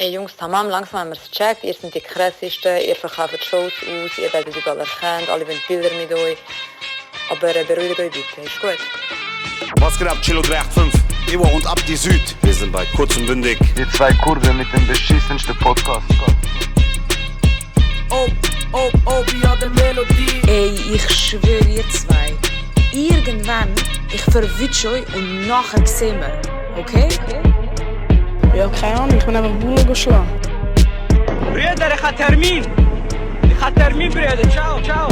Ey Jungs, tamam, langsam haben wir es gecheckt. Ihr seid die krassesten, ihr verkauft Shows aus, ihr werdet überall erkannt, alle wollen Bilder mit euch. Aber beruhigt euch bitte, ist gut. Was geht ab, Chilo 385? Ivo und Abdi Süd. Wir sind bei Kurz und Bündig. Die zwei Kurden mit dem beschissensten Podcast. ja, der Melodie. Ey, ich schwöre ihr zwei. Irgendwann, ich verwünsche euch und nachher sehen wir. Okay? Ja, keine Ahnung, ich bin einfach Bullen geschlagen. Brüder, ich habe Termin, Brüder. Ciao.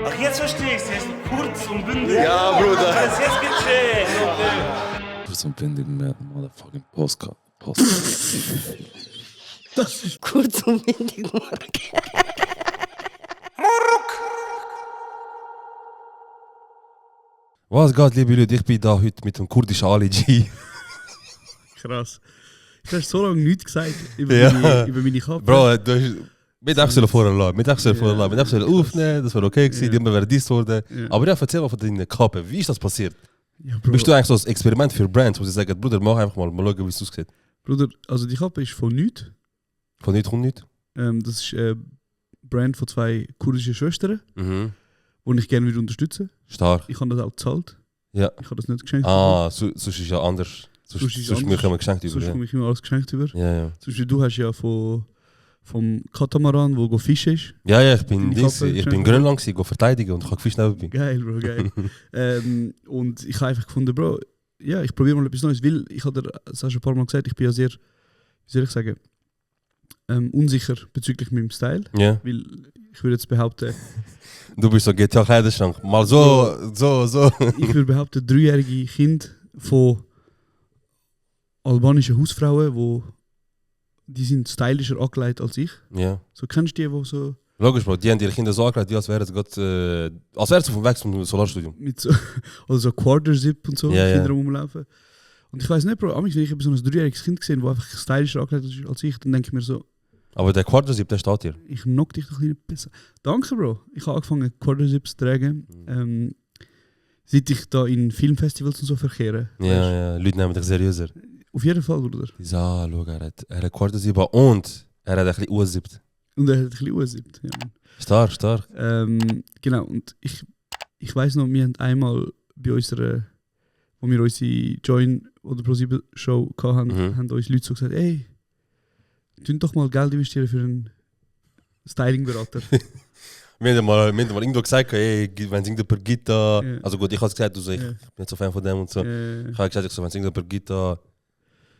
Ach, jetzt verstehe ich es. Jetzt kurz und bündig. Ja, Bruder. Jetzt gecheckt. Kurz und bündig mehr motherfucking Postcard. Das ist kurz und windig, Was geht, liebe Leute? Ich bin da heute mit dem kurdischen Ali G. Krass. Du hast so lange nichts gesagt über meine Kappe. Bro, du hast... Wir dachten vorher lassen, wir dachten aufnehmen, das war okay gewesen, die wäre dies worden. Ja. Aber ja, erzähl mal von deiner Kappe, wie ist das passiert? Ja, Bro. Bist du eigentlich so ein Experiment für Brands, wo sie sagen, Bruder, mach einfach mal schauen, wie es aussieht? Bruder, also die Kappe ist von nichts. Von nichts kommt nichts? Das ist ein Brand von zwei kurdischen Schwestern, Mhm. die ich gerne unterstützen würde. Stark. Ich habe das auch gezahlt. Ja. Ich habe das nicht geschenkt. Sonst ist ja anders. Sonst ist Sonst mir immer geschenkt über. Sonst komme ich immer alles geschenkt über. Ja. Zum Beispiel, du hast ja vom Katamaran, wo Fischen ist. Ja, ich bin Die Kappe ich bin geschenkt. Grönland gewesen, verteidigen und ich habe gefischt nebenbei. Geil, Bro, geil. Und ich habe einfach gefunden, Bro, ja, ich probiere mal etwas Neues, weil ich habe dir das auch schon ein paar Mal gesagt, ich bin ja sehr, wie soll ich sagen, unsicher bezüglich meinem Style. Ja. Weil ich würde jetzt behaupten, Du bist so GTA-Kleiderschrank. Mal so. ich würde behaupten, 3-jährige Kinder von albanischen Hausfrauen, die sind stylischer angelegt als ich. Ja. So kennst du die so Logisch, Bro, die haben ihre Kinder so angelegt, als wären sie vom Weg zum Solarstudium. mit so, oder so Quarter-Zip und so Ja, ja. Kinder rumlaufen. Und ich weiß nicht, Bro, wenn ich so ein 3-jähriges Kind gesehen, das einfach stylischer angelegt ist als ich, dann denke ich mir so, Aber der Quarter-Zip, der steht hier. ich knock dich doch ein bisschen. Danke, Bro. Ich habe angefangen, Quarter-Zips zu tragen, seit ich da in Filmfestivals und so verkehre. Ja, Leute nehmen dich seriöser. Auf jeden Fall, Bruder. Die sagen, schau, er hat Quarter-Zip und er hat ein bisschen U-Zip. Und er hat ein bisschen U-Zippt. Ja. Stark. Genau, und ich weiss noch, wir haben einmal bei unserer, wo wir unsere Join- oder Pro7-Show hatten, haben uns Leute so gesagt, ey, tun doch mal Geld investieren für einen Styling-Berater. Wir haben mal irgendwo gesagt, hey, wenn es irgendjemand gibt, Ja. also gut, ich habe gesagt, ich Ja. bin nicht so Fan von dem und so. äh, Ich habe gesagt, wenn es irgendjemand gibt,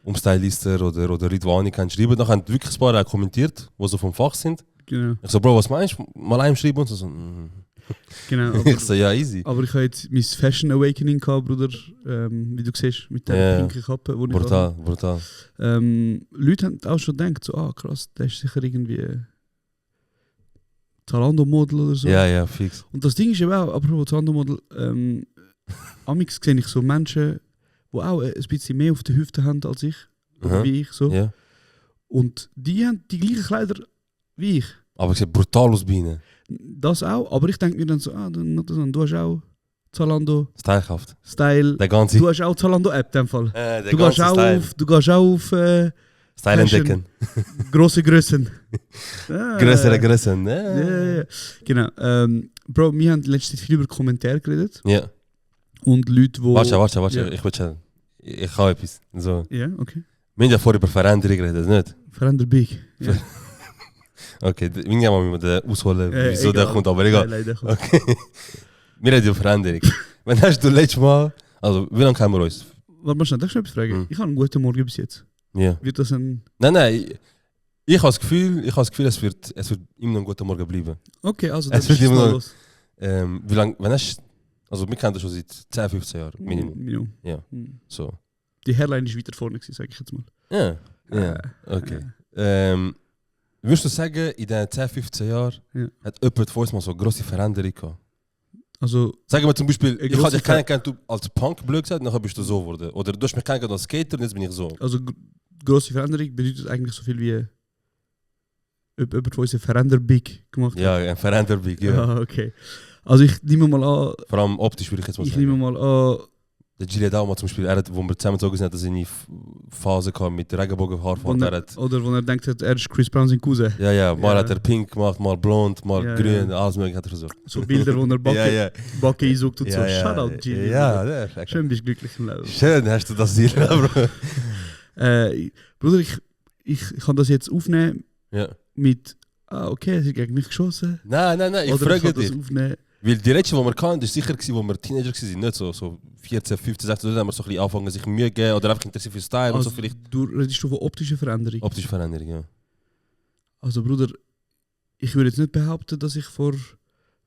Umstylister oder Ridwani kann schreiben, dann haben wirklich ein paar auch kommentiert, die so vom Fach sind. genau, Ich so, Bro, was meinst du? Mal einem schreiben und so. genau. Ich so, ja, easy. Aber ich habe jetzt mein Fashion Awakening gehabt, Bruder, wie du siehst, mit der Ja. pinken Kappe, die ich Brutal. habe. Leute haben auch schon gedacht, so, krass, der ist sicher irgendwie Zalando-Model oder so. Ja, fix. Und das Ding ist eben auch, apropos Zalando-Model, amix sehe ich so Menschen, die auch ein bisschen mehr auf der Hüfte haben als ich, oder Aha. wie ich so. Ja. Und die haben die gleichen Kleider wie ich. Aber ich sehe brutal aus bei ihnen. Das auch, aber ich denke mir dann so, du hast auch Zalando Stylehaft. Style. Der ganze... Du hast auch Zalando App in dem Fall. der Du gehst auch auf Style entdecken. grosse Grössen. Größere Größen. Ja. Genau. Bro, wir haben letzte Zeit viel über Kommentare geredet. Ja. Und Leute, die... Warte. Ja. Ich will schon. Ich habe etwas. So. Ja, okay. Wir haben ja vorher über Veränderung geredet, nicht? Veränder Big. Ja. Okay, wir gehen mal mit der ausholen, wieso der egal. kommt, aber egal. Nein, der kommt. Okay. Wir reden über Veränderung. Wann hast du letztes Mal, also wie lange kennen wir uns? Warte mal schnell, darf ich noch etwas fragen? Ich habe einen guten Morgen bis jetzt. Ja. Wird das ein... Nein, ich habe das Gefühl, es wird immer noch ein guter Morgen bleiben. Okay, also Es das wird ist immer mal noch- los. Wie lange, wenn hast also wir kennen das schon seit 10, 15 Jahren, Minimum. Minimum. Ja. Hm. So. Die Hairline ist weiter vorne gewesen, sage ich jetzt mal. Ja, okay. Würdest du sagen, in diesen 10, 15 Jahren Ja. hat jemand von uns mal so eine grosse Veränderung gehabt? Also, Sagen wir zum Beispiel, ich grosse habe dich kennengelernt du als Punk blöd gesagt, nachher bist du so geworden. Oder du hast mich kennengelernt als Skater und jetzt bin ich so. grosse Veränderung bedeutet eigentlich so viel wie... Jemand von uns eine Veränder-Big gemacht hat. Ja, ein Veränderung, ja. Ah, okay. Also ich nehme mal an... Vor allem optisch würde ich jetzt mal Ich sagen. nehme mal an, Der Gilly hat auch mal zum Beispiel, wo wir zusammengezogen sind, hat er seine Phase gehabt mit der Regenbogenhaarfarbe. Oder wo er denkt, er ist Chris Brown sein Cousin. Ja, mal hat er pink gemacht, mal blond, mal Ja, grün, ja. alles mögliche hat er versucht. So Bilder, wo er Backe einsucht und so. Shoutout, Gilly. Ja, der ist Schön, bist du glücklich im Leben. Schön hast du das hier, Bro. Bruder, ich kann das jetzt aufnehmen Ja. mit okay, er hat gegen mich geschossen. Nein, ich Oder ich frage kann das dich. aufnehmen. Weil die letzte, die wir kannten, war sicher, wo wir Teenager waren, nicht so 14, 15, 16, da haben wir so ein bisschen angefangen, sich Mühe geben oder einfach interessiert für Style und so vielleicht. Du redest von optischer Veränderung. Optische Veränderung, ja. Also Bruder, ich würde jetzt nicht behaupten, dass ich vor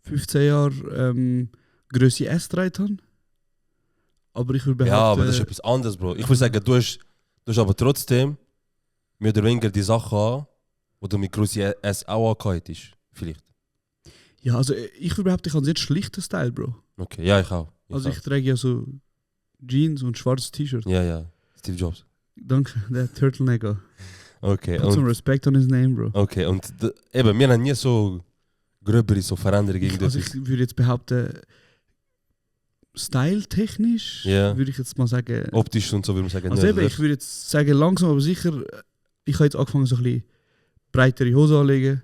15 Jahren Grösse S getragen habe. Aber ich würde behaupten... Ja, aber das ist etwas anderes, Bro. Ich würde sagen, du hast aber trotzdem mehr oder weniger die Sachen an, die du mit Größe S auch angehört hast. Vielleicht. Ja, also ich würde behaupten, ich habe einen sehr schlichten Style, Bro. Okay, ja, ich auch. Ich trage ja so Jeans und schwarzes T-Shirt. Ja. Steve Jobs. Danke, der Turtleneck. Okay, Put some respect on his name, Bro. Okay, und eben, wir haben nie so gröbere so Veränderungen. Also ich würde jetzt behaupten, style-technisch Ja. würde ich jetzt mal sagen... Optisch und so würde man sagen. Also eben, ich würde jetzt sagen, langsam aber sicher, ich habe jetzt angefangen so ein bisschen breitere Hose anlegen.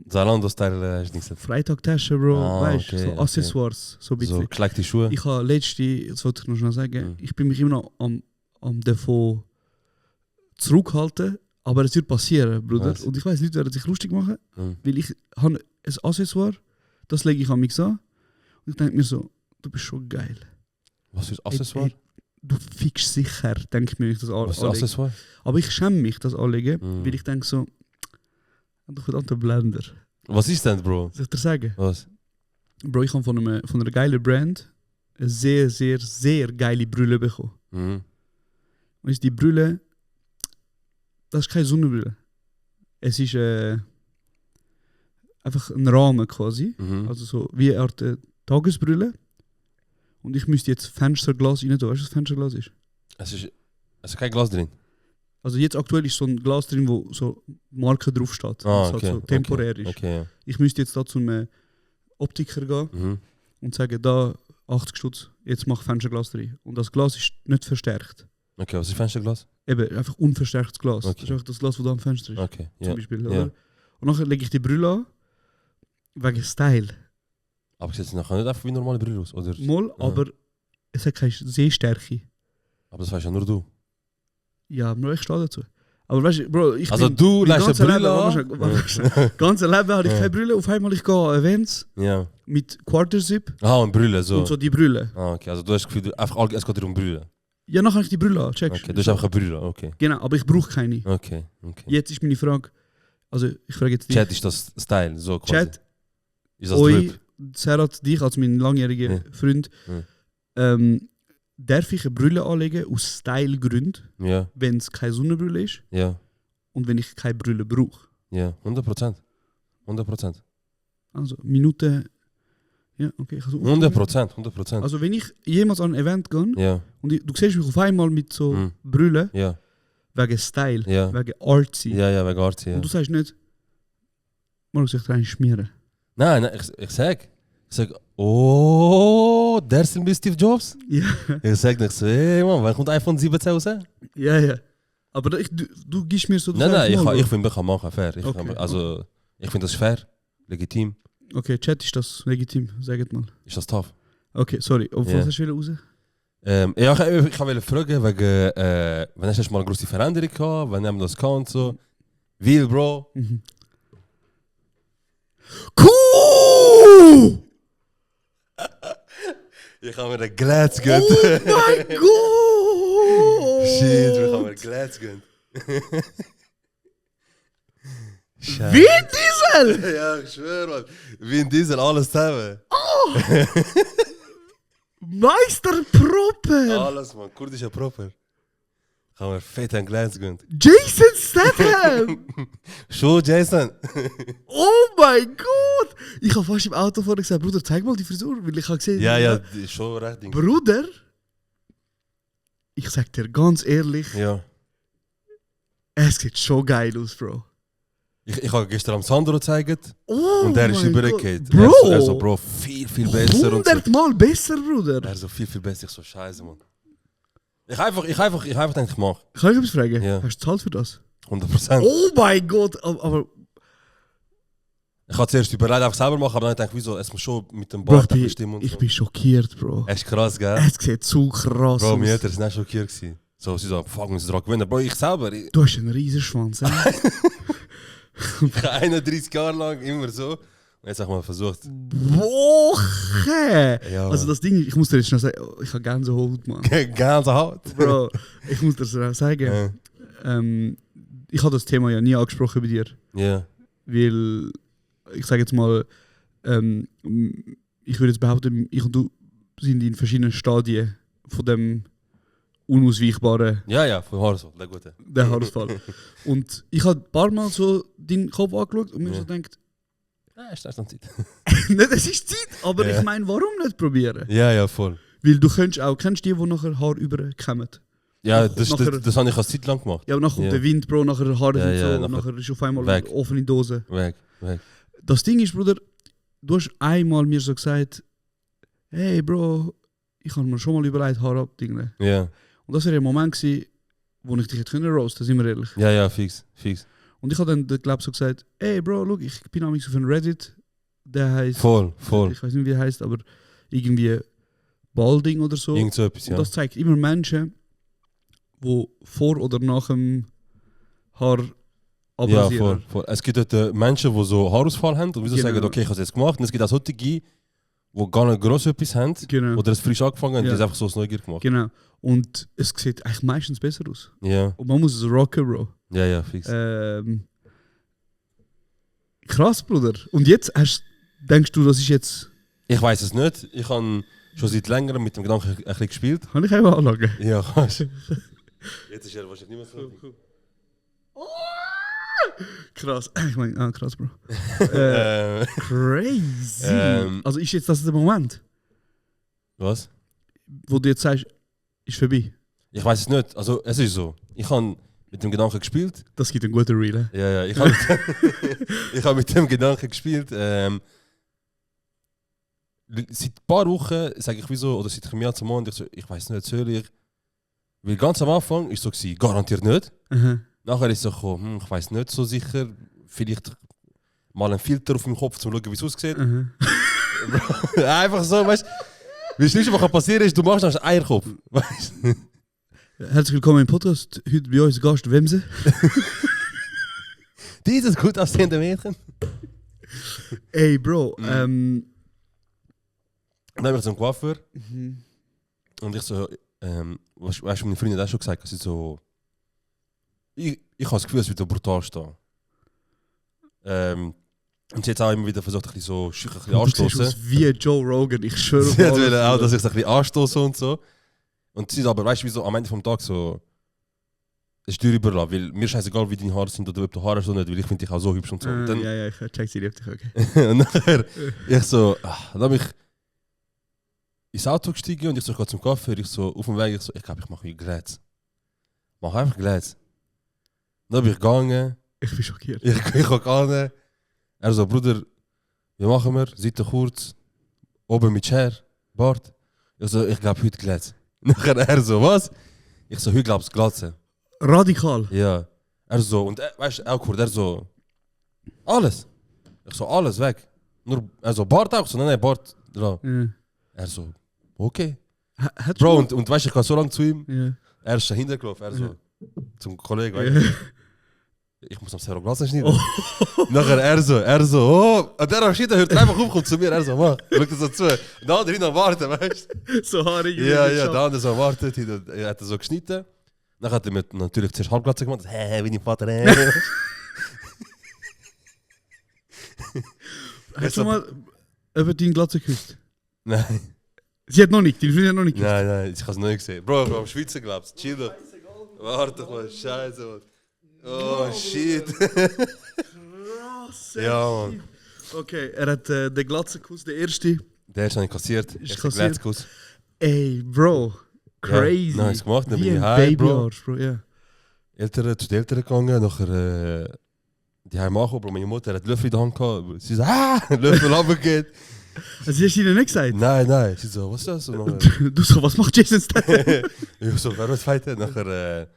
Zalando-Style hast du nicht gesagt. Freitagtasche, Bro, weißt du, okay, so Accessoires, so ein bisschen. So geschleckte Schuhe. Ich habe letzte, das wollte ich noch schnell sagen, ich bin mich immer noch am davon zurückhalten, aber es wird passieren, Bruder. Was? Und ich weiss, Leute werden sich lustig machen, Mhm. weil ich habe ein Accessoire, das lege ich an mich an und ich denke mir so, du bist schon geil. Was für ein Accessoire? Ey, du fickst sicher, denke ich mir, wenn ich das Was für ein anlege. Accessoire? Aber ich schäme mich, das anlegen, Mhm. weil ich denke so, doch verdammt ein Blender. Was ist denn, Bro? Soll ich dir sagen? Was? Bro, ich habe von einer geilen Brand eine sehr, sehr, sehr geile Brille bekommen. Mhm. Und ist die Brille, das ist keine Sonnenbrille. Es ist einfach ein Rahmen quasi. Mhm. Also so wie eine Art Tagesbrille. Und ich müsste jetzt Fensterglas rein tun. Weißt du, was Fensterglas ist? Es ist kein Glas drin. Also jetzt aktuell ist so ein Glas drin, wo so Marke drauf steht. Ah, das okay. halt so temporär ist. Okay, ja. Ich müsste jetzt da zu einem Optiker gehen Mhm. und sagen, da 80 Stutz, jetzt mach Fensterglas rein. Und das Glas ist nicht verstärkt. Okay, was ist Fensterglas? Eben, einfach unverstärktes Glas. Okay. Das ist einfach das Glas, das da am Fenster ist. Okay, ja. Zum Beispiel, Ja. oder? Und dann lege ich die Brille an, wegen Style. Aber es sieht nachher nicht einfach wie normale Brille aus, oder? Mal, Ja. aber es hat keine Sehstärke. Aber das weißt ja nur du. Ja, nur ich stehe dazu. Aber weißt du, Bro, ich Also bin... du mein lässt eine ganzes Brille Leben, an. warte schnell. ganze Leben hatte ich Ja. keine Brille. Auf einmal ich gehe an Events Ja. mit Quarter-Zip Ah, und Brille, so. und so die Brille. Ah, okay, also du hast das Gefühl, es geht dir um Brille. Ja, dann habe ich die Brille an, checkst Okay, du hast einfach eine Brille, okay. Genau, aber ich brauche keine. Okay. Jetzt ist meine Frage, also ich frage jetzt dich. Chat ist das Style, so quasi. Chat, Ist das oi, Drip? Serhat, dich als mein langjähriger Ja. Freund, darf ich eine Brille anlegen aus Stylegründen, Ja, wenn es keine Sonnenbrille ist ja, und wenn ich keine Brille brauche? ja, 100%. 100%. Also Minute, ja, okay. Ich kann so 100%, 100%. Also wenn ich jemals an ein Event gehe Ja, und du siehst mich auf einmal mit so Mhm. Brille, ja, wegen Style, Ja. wegen Artsy, ja, wegen Arzt, ja. und du sagst nicht, morgen soll ich rein schmieren. Nein, ich sag, oh, der ist ein Steve Jobs. Ja, Ich sag nicht so, hey Mann, wann kommt iPhone 17 raus? ja. Aber du gibst mir so... du Nein, sagst mal, ich Bro. finde, ich kann machen, fair. Ich Okay, finde das fair, legitim. Okay, Chat, ist das legitim? Sagt mal. Ist das tough? Okay, sorry. Auf Ja. was hast du raus? Ja, ich wollte fragen, wegen, wann hast du mal eine große Veränderung gehabt, wann haben wir das gehabt und so. Weil, Bro, Cool! ich habe mir einen Glatz gönnt. Oh mein Gott! Shit, ich habe mir einen Glatz gönnt. Vin Diesel! Ja, ich schwöre, Mann. Vin Diesel, alles zusammen. Meister Proper! Alles, man. Kurdischer Proper. Ich habe mir fett einen Glatz gönnt. Jason Statham! Schon, Jason. Oh mein Gott! Ich habe fast im Auto vorher gesagt, Bruder, zeig mal die Frisur, weil ich habe gesehen... Ja, schon recht. Ding. Bruder, ich sag dir ganz ehrlich, Ja. es sieht schon geil aus, Bro. Ich habe gestern am Sandro gezeigt Oh und der ist mein übergegangen. Gott. Bro! Er so, Bro, viel besser und so. 100-mal besser, Bruder. Er so viel besser. Ich so, scheiße, Mann. Ich einfach denke, ich mach. Kann ich etwas fragen? Ja. Hast du gezahlt für das? 100%. Oh mein Gott, aber Ich habe zuerst überlegt, einfach selber machen, aber dann dachte ich, wieso, es muss schon mit dem Bro, Bart bestimmen und ich so. bin schockiert, Bro. Es ist krass, gell? Es sieht zu krass Bro, aus. meine Eltern sind auch schockiert gewesen. So, sie so, fuck, müssen dran gewinnen. Bro, ich selber, ich Du hast einen riesen Schwanz, hä? habe 31 Jahre lang immer so. Und jetzt habe ich mal versucht. Woche! Ja, Also das Ding, ich muss dir jetzt schnell sagen, ich habe Gänsehaut, Mann. Ganze Haut. Bro, ich muss dir schnell sagen, ich habe das Thema ja nie angesprochen bei dir. Ja. Weil, ich sage jetzt mal, ich würde jetzt behaupten, ich und du sind in verschiedenen Stadien von dem unausweichbaren Ja, von Haarfall, der gute. der Haarausfall. Und ich habe ein paar Mal so deinen Kopf angeschaut und mir so gedacht, Ja, ist das noch Zeit. nicht, es ist Zeit, aber Ja. ich meine, warum nicht probieren? Ja, voll. Weil du kennst die nachher Haar überkommen. Ja, das Nachher- habe ich eine Zeit lang gemacht. Ja, aber nachher kommt Ja. der Wind, Bro, nachher Haare Ja, sind ja, so, nachher- nachher ist auf einmal Weg. offene Dose. Weg. Das Ding ist, Bruder, du hast einmal mir so gesagt, hey Bro, ich habe mir schon mal überlegt, Haar abdingeln. Ja. Und das wäre ein Moment gewesen, wo ich dich hätte roasten, sind wir ehrlich. Ja, fix. Und ich habe dann, glaube so gesagt, hey Bro, look, ich bin auf einem Reddit, der heißt, Voll. ich weiß nicht, wie er heißt, aber irgendwie Balding oder so. Irgend so etwas, Und ja. das zeigt immer Menschen, die vor oder nach dem Haar Ja, abrasieren. voll. Es gibt dort Menschen, die so Haarausfall haben und wieso Genau. sagen, okay, ich habe es jetzt gemacht. Und es gibt auch solche, die gar nicht gross etwas haben Genau. oder es frisch angefangen haben, Ja. die es einfach so aus Neugier gemacht. Genau. Und es sieht eigentlich meistens besser aus. Ja, Und man muss es rocken, Bro. fix. Krass, Bruder. Und jetzt denkst du, das ist jetzt... Ich weiß es nicht. Ich habe schon seit längerem mit dem Gedanken ein bisschen gespielt. Kann ich einfach anlagen? Ja, kannst du. Jetzt ist er wahrscheinlich nicht mehr so. Krass. Ich meine, krass, Bro. Crazy. Ähm. Also ist jetzt das der Moment, Was? wo du jetzt sagst, ist vorbei? Ich weiß es nicht. Also, es ist so. Ich habe mit dem Gedanken gespielt. Das gibt einen guten Reel. Ja, ich habe ich hab mit dem Gedanken gespielt. Seit ein paar Wochen sage ich wieso, oder seit einem Jahr zum Monat, ich weiß nicht, soll ich. Weil ganz am Anfang ist so gewesen, garantiert nicht. Nachher ist es so gekommen, ich weiß nicht so sicher, vielleicht mal einen Filter auf meinem Kopf, um zu schauen, wie es aussieht. Einfach so, weißt du. Das Schlimmste, was passieren kann, ist, du machst einen Eierkopf. Weißt du? Herzlich willkommen im Podcast. Heute bei uns Gast Wemse. Dieses gut aussehende Mädchen. Ey, Bro. Dann habe ich so einen Coiffeur. Und ich so, weißt du, meine Freundin hat auch schon gesagt, dass ich so. Ich habe das Gefühl, es wird brutal stehen. Und sie hat auch immer wieder versucht, ein bisschen so schüch, ein bisschen Du siehst anstoßen. aus wie Joe Rogan, ich schwöre. Sie hat wollen auch, dass ich es ein bisschen anstoße und so. Und sie ist aber, weißt du, wie so am Ende vom Tag so. Es ist dir überlassen, weil mir scheißegal, wie deine Haare sind oder ob du Haare hast oder nicht, weil ich finde dich auch so hübsch und so. Und dann, Ja, ich check sie lieb dich, okay. und nachher, ich so, dann habe ich ins Auto gestiegen und ich so, ich gehe zum Kaffee. Ich so, auf dem Weg, ich glaube, ich mache Glätz. Mach einfach Glätz. Dann bin ich gegangen, Ich bin schockiert. ich gehe an. Er so, Bruder, wie machen wir? Seite kurz, oben mit Schere, Bart. Ich so, ich glaube, heute Glätz. Nachher er so, was? Ich so, heute glaubst du Glatze. Radikal. Ja. Er so, und weißt du, auch cool, er so, alles. Ich so, alles weg. Nur, er so, Bart auch? Ich so, nein, Bart dran. Ja. Er so, okay. Hat Bro, und weißt du, ich kam so lange zu ihm, Ja. er ist dahinter gelaufen, er so, zum Kollegen, weißt du, ich muss am Zero Glas schneiden. Nachher er so, oh, und der Schiede hört einfach auf, kommt zu mir, er so, mach, schaut er so zu. Und der andere hinten warten, weißt du? So haarig. Ja, der andere so wartet, er hat so geschnitten. Dann hat er mir natürlich zuerst Halbglatze gemacht, wie dein Vater, Hast du mal über deinen Glatze geküsst? Nein. Sie hat noch nicht, die Freundin hat noch nicht geküsst. Nein, ich habe es noch nicht gesehen. Bro, am Schweizer glaubst du, chill doch. Warte doch mal, scheiße, Mann. Oh, shit. Krass. Ja, Mann. Okay, er hat den Glatzenkuss, der erste. Der ist noch nicht kassiert. Ist Erster kassiert. Glatzkuss. Ey, Bro. Crazy. Ja, nice gemacht, dann Wie bin ich ein heim, Bro. Babyarsch, Bro. Ja. Zu den Eltern gegangen, nachher die haben auch, Bro, meine Mutter hat Löffel in der Hand gehabt. Sie so, Löffel runtergeht. Also hast du ihnen nicht gesagt? Nein. Sie so, was ist das? Und nachher, Du so, was macht Jason Statham? ich so, wer wird fighten? Nachher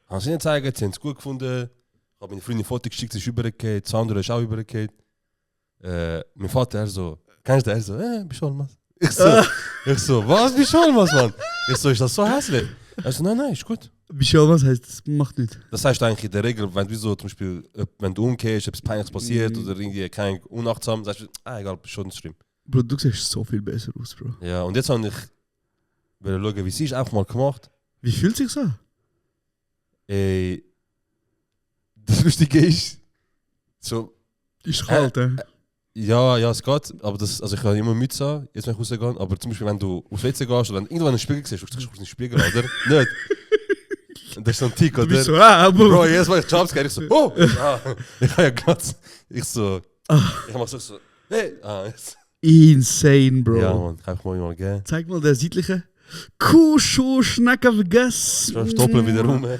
haben sie ihnen gezeigt, sie haben es gut gefunden. Ich habe meine Freundin Foto geschickt, sie ist übergekehrt. Sandra ist auch übergekehrt. Mein Vater, er so, kennst du den? Er so, Bischolmas. Ich so, was Bischolmas, Mann? Ich so, ist das so hässlich? Er so, nein, ist gut. Bischolmas heißt, das macht nicht. Das heißt eigentlich in der Regel, wenn du so, zum Beispiel, wenn du umgehst, etwas Peinliches passiert oder irgendwie kein unachtsam, sagst du, egal, schon nicht schlimm. Bro, du siehst so viel besser aus, Bro. Ja, und jetzt habe ich schauen, wie sie ist, einfach mal gemacht. Wie fühlt sich so? Ey, das Lustige ist, so, Ist kalt, ja, es geht, aber also ich kann immer Mütze an, jetzt wenn ich rausgehe, aber zum Beispiel, wenn du aufs WC gehst oder irgendwann einen Spiegel siehst, du guckst auf den Spiegel, oder? Nicht? Und das ist so ein Tick, oder? Du bist so, Bro, jedes Mal ich Jumpscare, ich so, oh! Ich habe ja Glatz. Ich mach so, hey! Jetzt. Insane, Bro. Ja, Mann, kann ich mal geben. Zeig mal der seitliche. Kuschu, Schnecker, vergess. Stoppeln wieder rum, ey.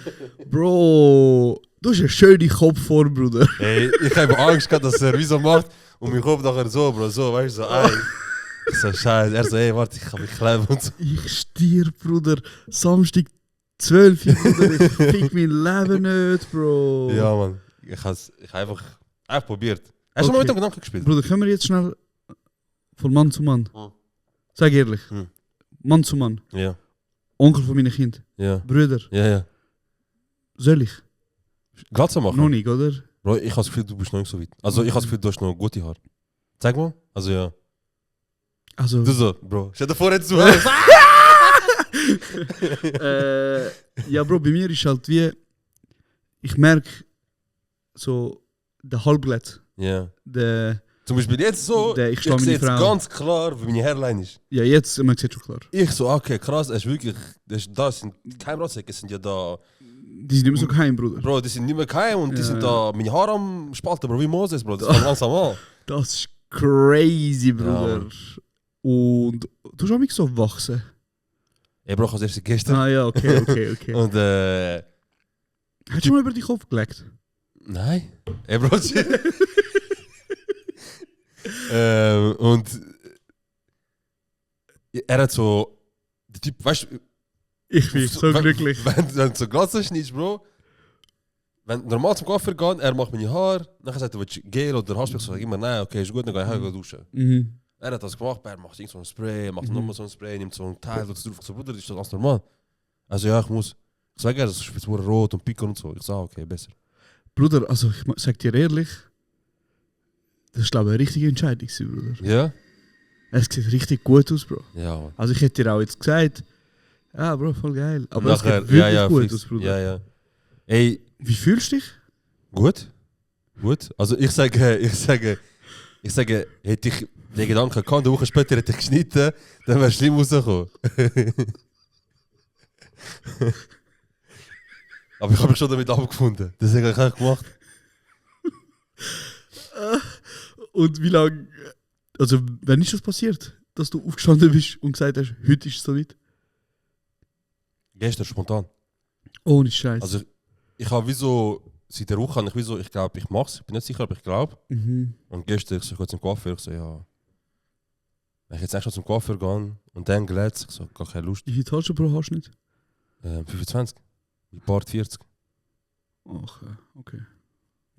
Bro, du hast eine schöne Kopfform, Bruder. Ey, ich habe Angst gehabt, dass er wie so macht und mich kommt nachher so, Bro, so, weißt du, so, ey. Ich so, scheiße. Er so, ey, warte, ich kann mich kleben und so. Ich stirb, Bruder. Samstag 12 Uhr, Bruder. Ich fick mein Leben nicht, Bro. Ja, Mann. Ich habe einfach probiert. Hast du mal mit dem Gedanken gespielt? Bruder, können wir jetzt schnell von Mann zu Mann? Sag ehrlich. Mann zu Mann. Ja. Onkel von meinen Kind. Ja. Brüder. Ja. Soll ich? Glatze machen? Noch nicht, oder? Bro, ich habe das Gefühl, du bist noch nicht so weit. Also ich habe das Gefühl, du hast noch gute Haare. Zeig mal. Also ja. Also... Du so, Bro. Stell dir vor, jetzt du ja, Bro, bei mir ist halt wie... Ich merke so... Der Halbglätt. Ja. Der... Zum Beispiel jetzt so, ich sehe jetzt Frau. ganz klar, wie meine Hairline ist. Ja, jetzt, man sieht schon klar. Ich so, okay, krass, es ist wirklich, da sind keine Ratsäcke, sind ja da. Die sind nicht mehr so geheim, Bruder. Bro, die sind nicht mehr geheim und die sind da, meine Haare am Spalten, Bro, wie Moses, Bro, das ist langsam an. Das ist crazy, Bruder. Ja. Und du hast auch mich so wachsen. Ey, Bro, ich habe erst gestern. Ah ja, okay. Und Hast du mal über den Kopf gelegt? nein. Ey, Bro, und er hat so, der Typ, weißt du, Ich bin so glücklich. Wenn du so Glatze schneidest, Bro, wenn du normal zum Coiffeur gehst, er macht meine Haare, dann sagt er, willst du Gel oder Haarspray? Ich sage immer, nein, okay, ist gut, dann gehe ich duschen. Mhm. Er hat das gemacht, er macht so ein Spray, macht nochmal so ein Spray, nimmt so ein Teil, das drauf, so, Bruder, ist das ganz normal. Also ja, ich muss. Ich sage, das ist jetzt rot und Pickel und so. Ich sage, okay, besser. Bruder, also ich sag dir ehrlich, das ist glaube ich eine richtige Entscheidung, Bruder. Ja? Es sieht richtig gut aus, Bro. Ja, Mann. Also ich hätte dir auch jetzt gesagt, ja, Bro, voll geil. Aber Nachher, es sieht wirklich ja, gut fix. aus, Bruder. Ja. Ey, Wie fühlst du dich? gut. Also ich sage, hätte ich den Gedanken gehabt, eine Woche später hätte ich geschnitten, dann wäre es schlimm rausgekommen. Aber ich habe mich schon damit abgefunden. Das habe ich eigentlich gemacht. Und wie lange, also wann ist das passiert, dass du aufgestanden bist und gesagt hast, heute ist es soweit? Gestern spontan. Ohne Scheiß. Also ich habe wie so, seit der Woche habe ich wie so, ich glaube, ich mache es. Ich bin nicht sicher, aber ich glaube. Mhm. Und gestern, ich so, kurz zum Coiffeur, ich so, ja. Wenn ich jetzt echt schon zum Coiffeur gehe und dann glätze, ich so, gar keine Lust. Wie viel hast du pro Haarschnitt? 25. Mit Bart 40. Ach, okay.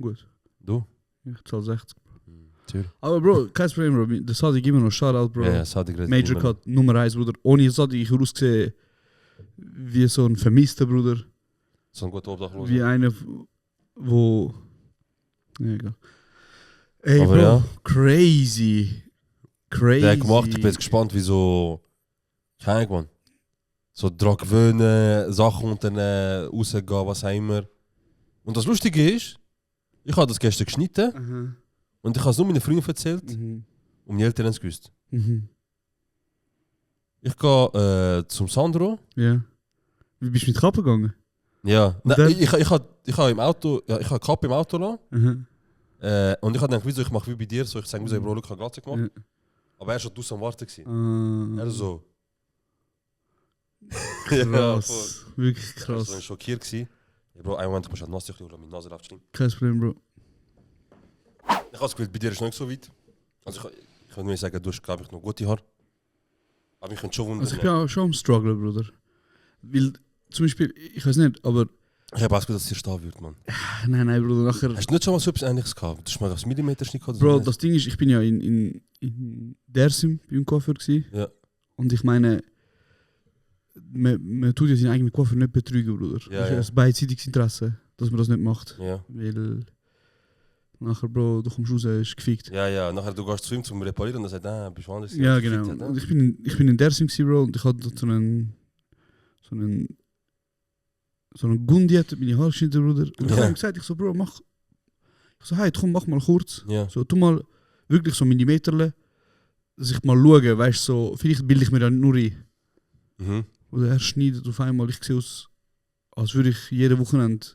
Gut. Du? Ich zahle 60. Natürlich. Aber Bro, kein Problem, Bro. Der Sadik immer noch Shoutout, Bro. Ja, Sadik redet Major immer noch. Cut Nummer 1, Bruder. Ohne Sadik ich ausgesehen wie so ein vermisster Bruder. So ein guter Obdachloser. Wie einer, wo... Ja, egal. Ey, Aber Bro, ja. crazy. Der hat gemacht, ich bin jetzt gespannt, wie so... Keine Ahnung, Mann. So dran gewöhnen, Sachen unternehmen, rausgehen, was auch immer. Und das Lustige ist, ich habe das gestern geschnitten Aha. und ich habe es nur meinen Freunden erzählt Mhm. und meine Eltern haben es gewusst. Mhm. Ich gehe zum Sandro. Ja. Wie bist du mit Kappe gegangen? Ja, Und nein, dann? ich habe im Auto, ja, ich habe Kappe im Auto lassen. Mhm. Und ich habe gedacht, wieso, ich mache wie bei dir, so ich sage, wieso, Bro, ich habe Glatze gemacht. Ja. Aber er war schon draussen am Warten. Gewesen. Ah, Er so. krass. Wirklich Ich war krass. so schockiert. Gewesen. Ja, Bro, einen Moment, ich muss halt nass, ich meine Nase läuft schlimm. Kein Problem, Bro. Ich habe das Gefühl, bei dir ist es noch nicht so weit. Also ich würde nur sagen, du hast, glaube ich, noch gute Haare. Aber ich könnte schon wundern. Also ich bin auch schon am Struggle, Bruder. Weil, zum Beispiel, ich weiß nicht, aber... Ich habe auch das Gefühl, dass es dir stehen wird, Mann. Nein, Bruder, nachher... Hast du nicht schon mal so etwas Ähnliches gehabt? Du hast mal aufs Millimeterschnitt gehabt? Bro, das Ding ist, ich bin ja in Dersim beim Coiffeur gewesen. Ja. Und ich meine, man tut ja seinen eigenen Coiffeur nicht betrügen, Bruder. Ja, das ja. ist ein beidseitiges Interesse, dass man das nicht macht. Ja. Weil nachher, Bro, du kommst raus, ist gefickt. Ja, nachher du gehst zu ihm zum Reparieren und er sagt, bist du anders? Ja, genau. Und ich bin in Dersim gewesen, Bro, und ich hatte dort so einen Gundi, hat meine Haare geschnitten, Bruder. Und ich habe ihm gesagt, ich so, Bro, mach... Ich so, hey, komm, mach mal kurz. Ja. So, tu mal wirklich so Millimeterle, dass ich mal schaue, weißt du, so, vielleicht bilde ich mir dann nur ein. Mhm. Oder er schneidet auf einmal, ich sehe aus, als würde ich jede Wochenende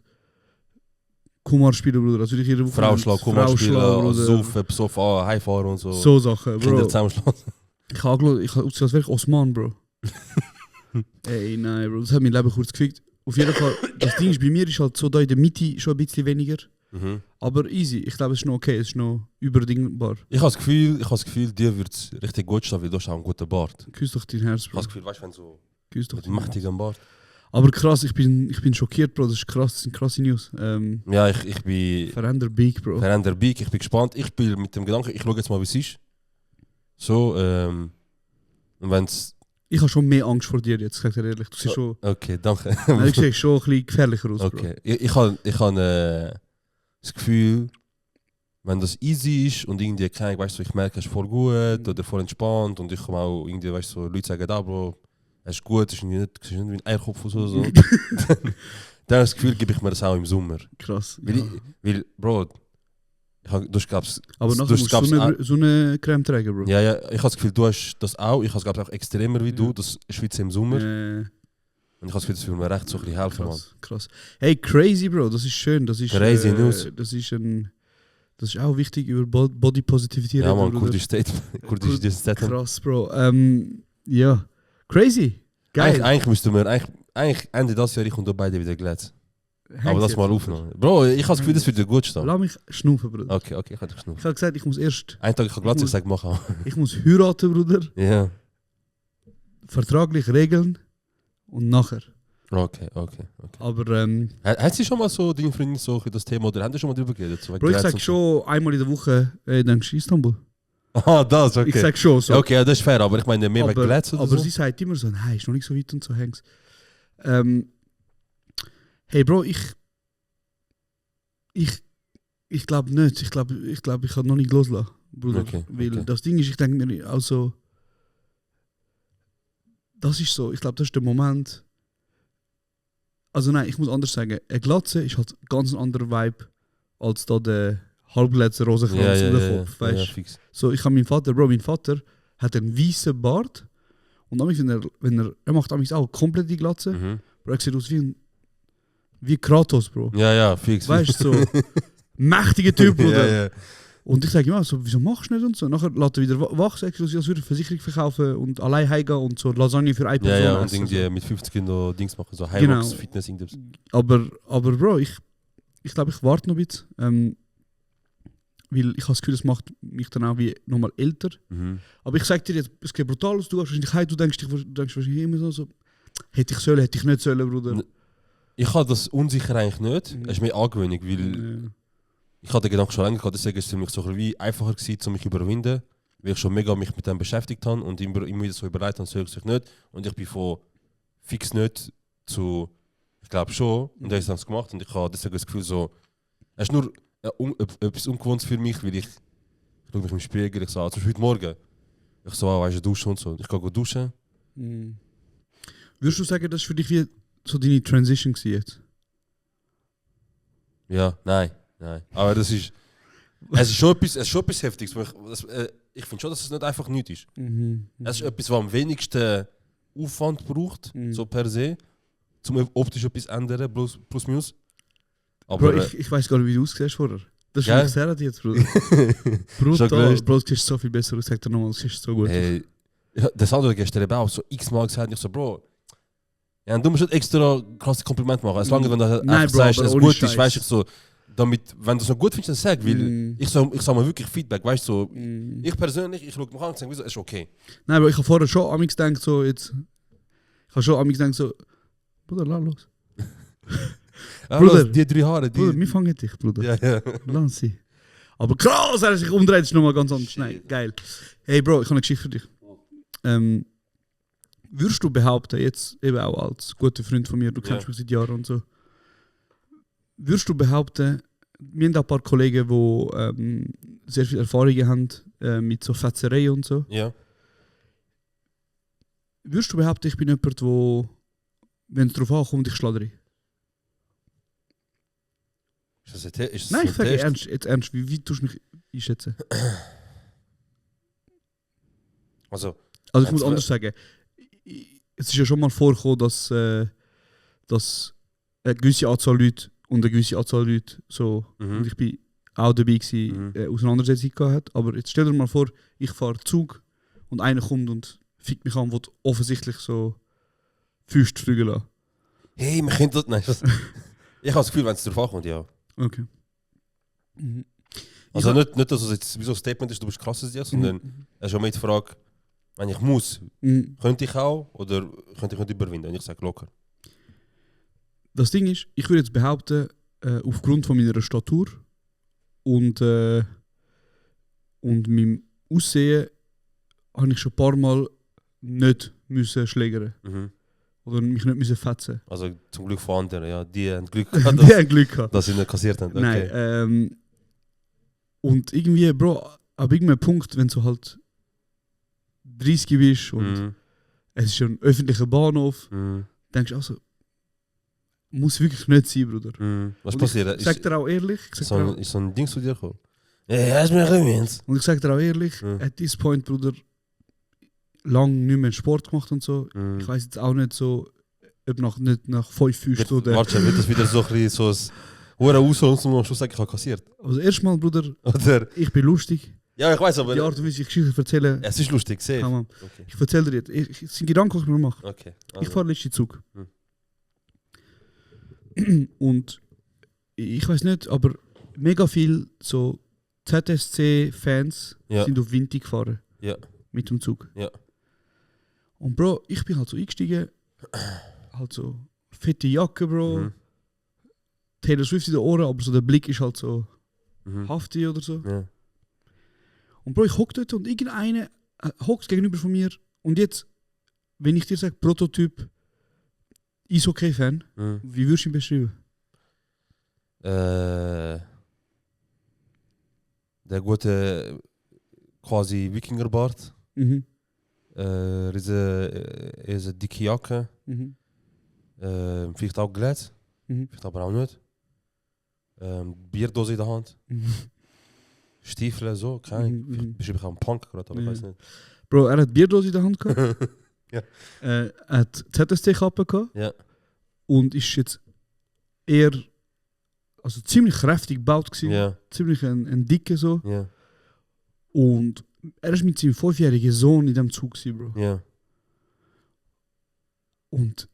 Kumar spielen, Bruder. Als würde ich jede Wochenende Frau schlagen, Kummer spielen, Bruder. saufen, besoffen, heimfahren und so. So Sachen, Kinder Bro. zusammenschlagen. Ich habe ausgesehen, als wäre ich Osman, Bro. Ey, nein, Bro, das hat mein Leben kurz gefickt. Auf jeden Fall, das Ding ist, bei mir ist halt so da in der Mitte schon ein bisschen weniger. Mhm. Aber easy, ich glaube, es ist noch okay, es ist noch überdingbar. Ich habe das Gefühl, dir wird es richtig gut stehen, weil du hast auch einen guten Bart. Küss doch dein Herz, Ich Bro. habe das Gefühl, weißt du, wenn so Küss doch mit dein Herz. mächtigen Bart. Aber krass, ich bin schockiert, Bro, das ist krass, das sind krasse News. Ja, ich bin Veränder Big, Bro. Veränder Big, ich bin gespannt. Ich bin mit dem Gedanken, ich schaue jetzt mal, wie es ist. So, und wenn es... Ich habe schon mehr Angst vor dir jetzt, sag dir ehrlich. Du siehst schon... Okay, danke. Nein, du siehst schon ein bisschen gefährlicher aus, Bro. Okay, ich habe das Gefühl, wenn das easy ist und irgendwie, keine Ahnung, weißt du, ich merke, es ist voll gut oder voll entspannt und ich komme auch irgendwie, weißt du, so, Leute sagen, da, Bro, es ist gut, es ist nicht wie ein Eierkopf oder so. Dann das Gefühl gebe ich mir das auch im Sommer. Krass. Weil Bro, du gab's... Aber nachher musst du so eine Creme tragen, Bro. Ja, ich habe das Gefühl, du hast das auch. Ich habe es auch extremer wie du, das Schweizer im Sommer. Und ich habe das Gefühl, das würde mir recht so ein bisschen helfen, Mann. Krass. Hey, crazy, Bro, das ist schön. Das ist, Crazy News. Das ist auch wichtig, über Body Positivity Ja, reden, man, Bruder. kurdisch Statement. Krass, Bro. Ja, crazy. Geil. Eigentlich müssten wir, eigentlich Ende des Jahres kommt da beide wieder glätzt. Aber das mal aufnehmen. Bro, ich habe das Gefühl, das wird dir gut stehen. Lass mich schnaufen, Bruder. Okay, ich kann dich schnaufen. Ich habe gesagt, ich muss erst... Einen Tag, ich habe Glatze gesagt, mach auch. Ich muss heiraten, Bruder. Ja. Vertraglich regeln. Und nachher. Okay. Aber Hat sie schon mal so, deine Freundin, so das Thema, oder haben die schon mal drüber geredet? So, Bro, ich sag schon einmal in der Woche, denkst du Istanbul? Ah, das, okay. Ich sag schon so. Ja, okay, ja, das ist fair, aber ich meine, mehr bei Glätze oder aber so. sie sagt immer so, hey, ist noch nicht so weit und so hängst. Hey Bro, ich glaube nicht. Ich glaube, ich kann noch nicht loslassen, Bruder. Okay, Weil das Ding ist, ich denke mir also, das ist so, ich glaube, das ist der Moment. Also nein, ich muss anders sagen, eine Glatze ist halt ganz ein anderer Vibe als da der halbglätze Rosenkranz um den Kopf, weißt? Ja, fix. So, ich habe mein Vater hat einen weißen Bart und wenn er macht auch komplett die Glatze, Mhm. Bro, er sieht aus wie Kratos, Bro. Ja, fix. Weißt du, so mächtiger Typ, Bruder. Ja. Und ich sage ihm auch so, wieso machst du nicht und so? Nachher lässt er wieder wach, sagt er, als würde er Versicherung verkaufen und allein heimgehen und so Lasagne für eine Person Ja, und essen, irgendwie so. mit 50 Kindern Dings machen, so Genau. Highbox, Fitness, irgendwas. Aber Bro, ich glaube, ich warte noch ein bisschen. Weil ich habe das Gefühl, es macht mich dann auch wie nochmal älter. Mhm. Aber ich sage dir jetzt, es geht brutal aus, du hast wahrscheinlich heim, du denkst wahrscheinlich immer so, hätte ich nicht sollen, Bruder. Ich habe das unsicher eigentlich nicht. Es ist mir Angewöhnung, weil ich hatte den Gedanken schon länger gehabt, deswegen ist es für mich so ein bisschen wie einfacher gewesen, um mich zu überwinden, weil ich schon mega mich mit dem beschäftigt habe und immer wieder so überlegt habe, soll ich nicht. Und ich bin von fix nicht zu, ich glaube schon, und dann habe ich es gemacht und ich habe deswegen das Gefühl so, es ist nur etwas Ungewohntes für mich, weil ich schaue mich im Spiegel, ich so, zum Beispiel heute Morgen, ich so, weißt du, duschen und so, ich gehe duschen. Würdest du sagen, das war für dich wie so deine Transition gewesen jetzt? Ja, nein. Aber das ist, es ist schon etwas Heftiges. Ich finde schon, dass es nicht einfach nichts ist. Es ist etwas, was am wenigsten Aufwand braucht, so per se, zum optisch etwas ändern, plus minus. Aber Bro, ich weiß gar nicht, wie du aussiehst vorher. Das ist Ja. wirklich sehr jetzt, Bruder. Brutal. Bro, du siehst so viel besser aus, sag dir nochmal, du siehst so gut. hey, das andere gestern eben auch so x-mal gesagt, und ich so, Bro, ja, du musst nicht extra krasse Kompliment machen. Solange wenn du Nein, einfach Bro, sagst, aber es ohne gut Scheiß. ist, weißt du, so, damit, wenn du es noch gut findest, dann sag, weil ich sag mal wirklich Feedback, weißt du, so, ich persönlich, ich schaue mich an und sage, wieso, ist okay. Nein, aber ich habe vorher schon amigs gedacht, so jetzt. Ich habe schon amigs gedacht, so. Bruder, lass los. Bruder, die 3 Haare, die... Bruder, wir fangen dich, Bruder. Ja, ja. Lass sie. Aber krass, er sich umdreht, ist nochmal ganz anders. Nein, geil. Hey Bro, ich habe eine Geschichte für dich. Würdest du behaupten, jetzt eben auch als guter Freund von mir, du kennst mich seit Jahren und so, würdest du behaupten, wir haben auch ein paar Kollegen, die sehr viel Erfahrungen haben mit so Fetzerei und so. Ja. Würdest du behaupten, ich bin jemand, wo, wenn es darauf ankommt, ich schladere? Nein, ich frage ernst, wie tust du mich einschätzen? Also ich muss anders sagen. Es ist ja schon mal vorgekommen, dass eine gewisse Anzahl Leute und eine gewisse Anzahl Leute so, und ich bin auch dabei gewesen, Auseinandersetzung gehabt. Aber jetzt stell dir mal vor, ich fahre Zug und einer kommt und fickt mich an, will offensichtlich so Füße fliegen lassen. Hey, man kennt das nicht. Ich habe das Gefühl, wenn es darauf ankommt, ja. Okay. Also nicht, dass es jetzt wie so ein Statement ist, du bist krasser als ich, sondern es ist schon mehr die Frage, wenn ich muss, könnte ich auch oder könnte ich nicht überwinden? Und ich sage locker. Das Ding ist, ich würde jetzt behaupten, aufgrund von meiner Statur und meinem Aussehen habe ich schon ein paar Mal nicht müssen schlägern. Oder mich nicht müssen fetzen. Also zum Glück von anderen, ja. Die haben Glück gehabt, die haben Glück gehabt. Dass sie nicht kassiert haben. Okay. Nein, und irgendwie, Bro, ab irgendeinem Punkt, wenn du halt 30 bist und es ist ein öffentlicher Bahnhof, denkst du auch so, muss wirklich nicht sein, Bruder. Was passiert? Ich sag dir auch ehrlich. Ist so ein Ding zu dir gekommen? Ja, ist mir gewinnt. Und ich sag dir auch ehrlich, at this point, Bruder, lang nicht mehr Sport gemacht und so. Ich weiß jetzt auch nicht so, ob nicht nach 5 Füßen oder... Warte, wird das wieder so ein bisschen so ein Ausholen und am Schluss sagen, ich habe kassiert? Also erstmal, Bruder, oder? Ich bin lustig. Ja, ich weiß, aber... Die Art und Weise, wie ich Geschichten erzähle... Es ist lustig, sehe okay. Ich erzähle dir jetzt. Es sind Gedanken, die ich mir mache. Okay. Also. Ich fahre letzten Zug. Und ich weiß nicht, aber mega viel so ZSC-Fans sind auf Winter gefahren. Ja. Mit dem Zug. Ja. Und Bro, ich bin halt so eingestiegen, halt so fette Jacke, Bro. Taylor Swift in den Ohren, aber so der Blick ist halt so haftig oder so. Ja. Und Bro, ich hock dort und irgendeiner hockt gegenüber von mir. Und jetzt, wenn ich dir sage, Prototyp Eishockey-Fan, wie würdest du ihn beschreiben? Der gute quasi Wikingerbart. Ist eine dicke Jacke. Vielleicht auch Glätz. Vielleicht aber auch nicht. Bierdose in der Hand. Stiefel, so, keine. Beschreibe ich auch einen Punk gerade, aber ich weiß nicht. Bro, er hat Bierdose in der Hand gehabt. Ja. Er hat ZSC-Kappe gehabt. Ja. Und ist jetzt eher, also ziemlich kräftig gebaut gewesen. Ja. Ziemlich ein Dicke so. Ja. Und er ist mit seinem 5-jährigen Sohn in dem Zug gewesen, Bro. Ja. Und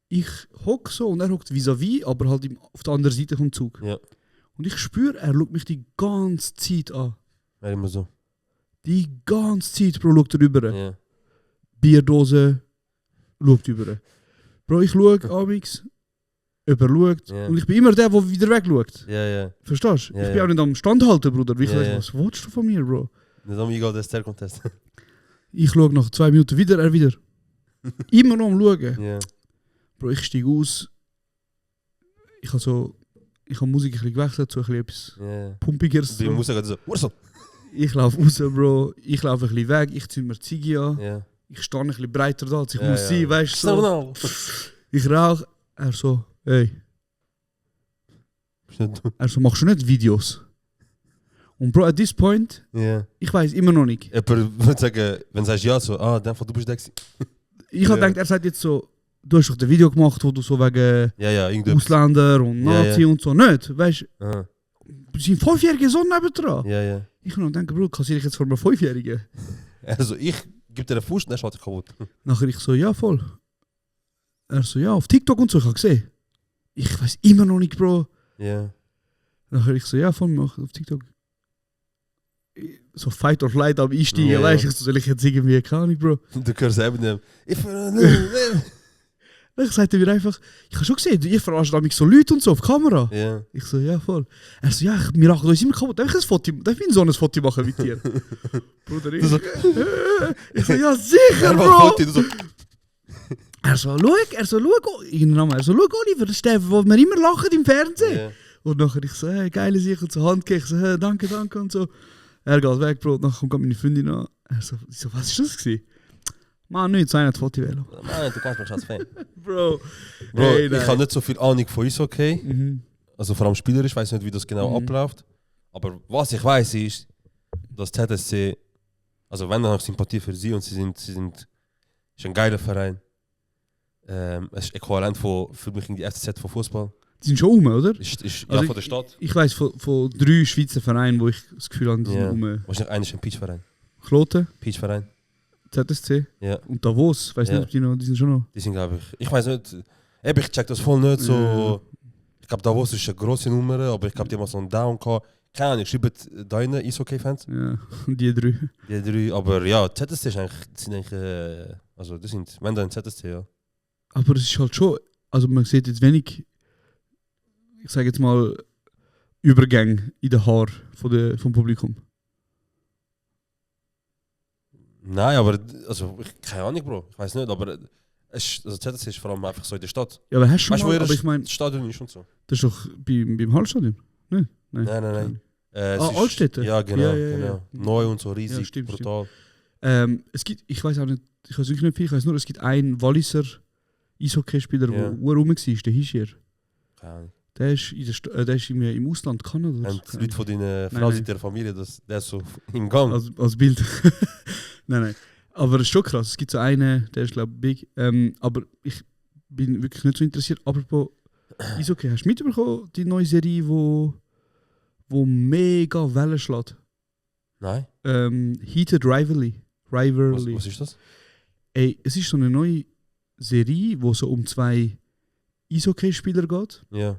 ich hock so und er hockt vis-à-vis, aber halt auf der anderen Seite vom Zug. Ja. Und ich spüre, er schaut mich die ganze Zeit an. Ja, immer so. Die ganze Zeit, Bro, schaut er rüber. Ja. Bierdose, schaut rüber. Bro, ich schaue abends, ob er schaut. Und ich bin immer der, der wieder weg schaut. Ja, ja. Verstehst du? Ja, ich bin auch nicht am Stand halten, Bruder. Ich ja, was willst du von mir, Bro? Nicht am Eagle der Star Contest. Ich schaue nach 2 Minuten wieder, er wieder. Immer noch am Schauen. Ja. Bro, ich steige aus. Ich habe Musik ein bisschen gewechselt, so etwas Pumpigeres. Die Musik so, Wurzel. Ich laufe raus, Bro. Ich laufe ein bisschen weg. Ich ziehe mir die Ziege an. Ja. Ich stehe ein bisschen breiter da, als ich muss sein, weißt du? So. So. Ich rauche. Er so, hey. Er so, machst du nicht Videos? Und Bro, at this point, ich weiß immer noch nicht. Jemand würde sagen, wenn du sagst ja, so, dann du bist der gewesen. Ich habe gedacht, er sagt jetzt so, du hast doch ein Video gemacht, wo du so wegen Ausländer und Nazi und so. Nicht, weißt du? Sein 5-jähriger Sohn nebendran. Ja, ja. Ich kann noch denken, Bro, kassiere ich jetzt vor einem 5-Jährigen? Also ich gebe dir einen Fuß und dann schaut er kaputt. Nachher ich so, ja voll. Er so, ja, auf TikTok und so, ich habe gesehen. Ich weiß immer noch nicht, Bro. Ja. Dann höre ich so, ja, voll, mach auf TikTok. So Fight or Flight am Einsteigen, Ja. weißt du, soll ich jetzt irgendwie, keine Ahnung, Bro. Du hörst eben dem. Dann sagte er mir einfach, ich habe schon gesehen, ihr verarscht mich so Leute und so auf Kamera. Ja. Ich so, ja, voll. Er so, ja, wir lachen uns immer kaputt. Darf ich mein Sohn ein Foto machen mit dir? Bruder, ich so, ja, sicher, Bro. Du so, Er so, schau, Oliver, das ist der, wo wir immer lachen im Fernsehen. ja. Und nachher ich so, hey, geile Sicht und so Hand gegeben. Ich so, hey, danke und so. Er geht weg, Bro. Nachher kommt meine Freundin an. Er so, ich so, was ist das gewesen? Man, nicht, so einer hat Foto wählen. Mann, du kannst mich als Fan. Bro. Bro, Hey, ich nein. habe nicht so viel Ahnung von Eishockey. Mhm. Also vor allem spielerisch, ich weiß nicht, wie das genau abläuft. Aber was ich weiß ist, dass ZSC, also wenn dann auch Sympathie für sie und sie sind ist ein geiler Verein. Es ist äquivalent für mich in die FCZ von Fußball. Die sind schon rum, oder? Ist Also ja von der Stadt. Ich weiss von 3 Schweizer Vereinen, wo ich das Gefühl habe, die sind Ja. rum. Wahrscheinlich einer ist ein Peach-Verein. Kloten, Peach-Verein. ZSC Ja. und Davos. Weiss Ja. nicht, ob die sind schon noch. Die sind, glaube ich weiß nicht, ich check das voll nicht so. Ich glaube, Davos ist eine grosse Nummer, aber ich glaube, die haben so einen Down gehabt. Keine Ahnung, schreibt deine Eishockey-Fans. Ja, die 3. Die 3, aber ja, ZSC ist eigentlich, sind eigentlich, also das sind, wenn dann ZSC, ja. Aber es ist halt schon, also man sieht jetzt wenig, ich sage jetzt mal, Übergänge in den Haaren vom Publikum. Nein, aber, also, keine Ahnung, Bro, ich weiß nicht, aber also ZSC ist vor allem einfach so in der Stadt. Ja, aber hast du schon Weißt du, mal, wo aber ich meine, das Stadion ist und so? das ist doch beim Hallstadion? Nein. Nein. Es ist- Altstädte? Ja, genau, Ja, ja, genau. ja. Neu und so riesig, Ja, stimmt, brutal. Es gibt, ich weiß auch nicht, ich weiß wirklich nicht viel, ich weiß nur, es gibt einen Walliser Eishockeyspieler, der Ja. rum war, der Hischier. Keine Ahnung. Der ist, der ist irgendwie im Ausland, Kanada. oder Und so. die Leute von deiner Nein, Frau nein. sind der Familie, der ist so im Gang. Als Bild. nein. Aber es ist schon krass. Es gibt so einen, der ist, glaube ich, big. Aber ich bin wirklich nicht so interessiert. Apropos Eishockey, hast du mitbekommen, die neue Serie, wo mega Wellen schlägt? Nein? Heated Rivalry. Was ist das? Ey, es ist so eine neue Serie, wo so um 2 Eishockey-Spieler geht. Ja.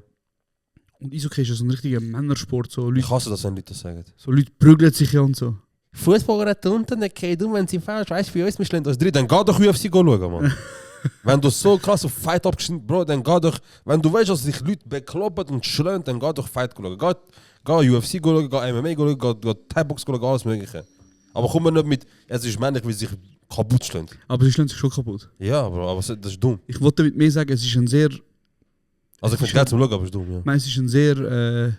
Und Eishockey ist ja so ein richtiger Männersport. So Leute, Ich hasse das, wenn Leute das sagen. so Leute prügeln sich ja und so. Fußballer hat unten, dann geht wenn sie falsch weißt, wie uns, wir schlagen das drin, dann geh doch UFC schauen, Mann. Wenn du so krass auf Fight abgeschnitten, Bro, dann geh doch, wenn du weißt, dass sich Leute bekloppen und schlagen, dann geh doch Fight schauen. Geh UFC schauen, geh MMA schauen, geh Thai-Box schauen, alles Mögliche. Aber komm mir nicht mit, es ist männlich, wie sie sich kaputt schlagen. Aber sie schlagen sich schon kaputt. Ja, Bro, aber das ist dumm. Ich wollte damit mehr sagen, es ist ein sehr, Also ich finde es geil zum Schauen, aber es ist dumm, ja. ich meine, es ist ein sehr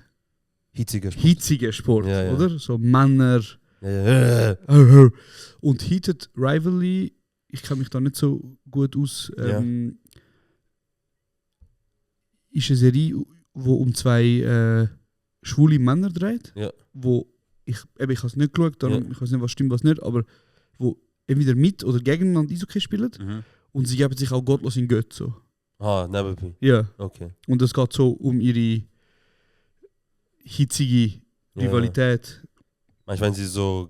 Hitziger Sport. hitziger Sport, Ja, ja. oder? So Männer. Ja. Und Heated Rivalry, ich kenne mich da nicht so gut aus, ist eine Serie, die um 2 schwule Männer dreht, Ja. wo ich habe es nicht geschaut, darum, Ja. ich weiß nicht, was stimmt, was nicht, aber wo entweder mit oder gegeneinander Eishockey spielen und sie geben sich auch gottlos in Gött so. Ah, nebenbei. Ja. Okay. Und es geht so um ihre hitzige Ja. Rivalität. Meinst du, wenn sie so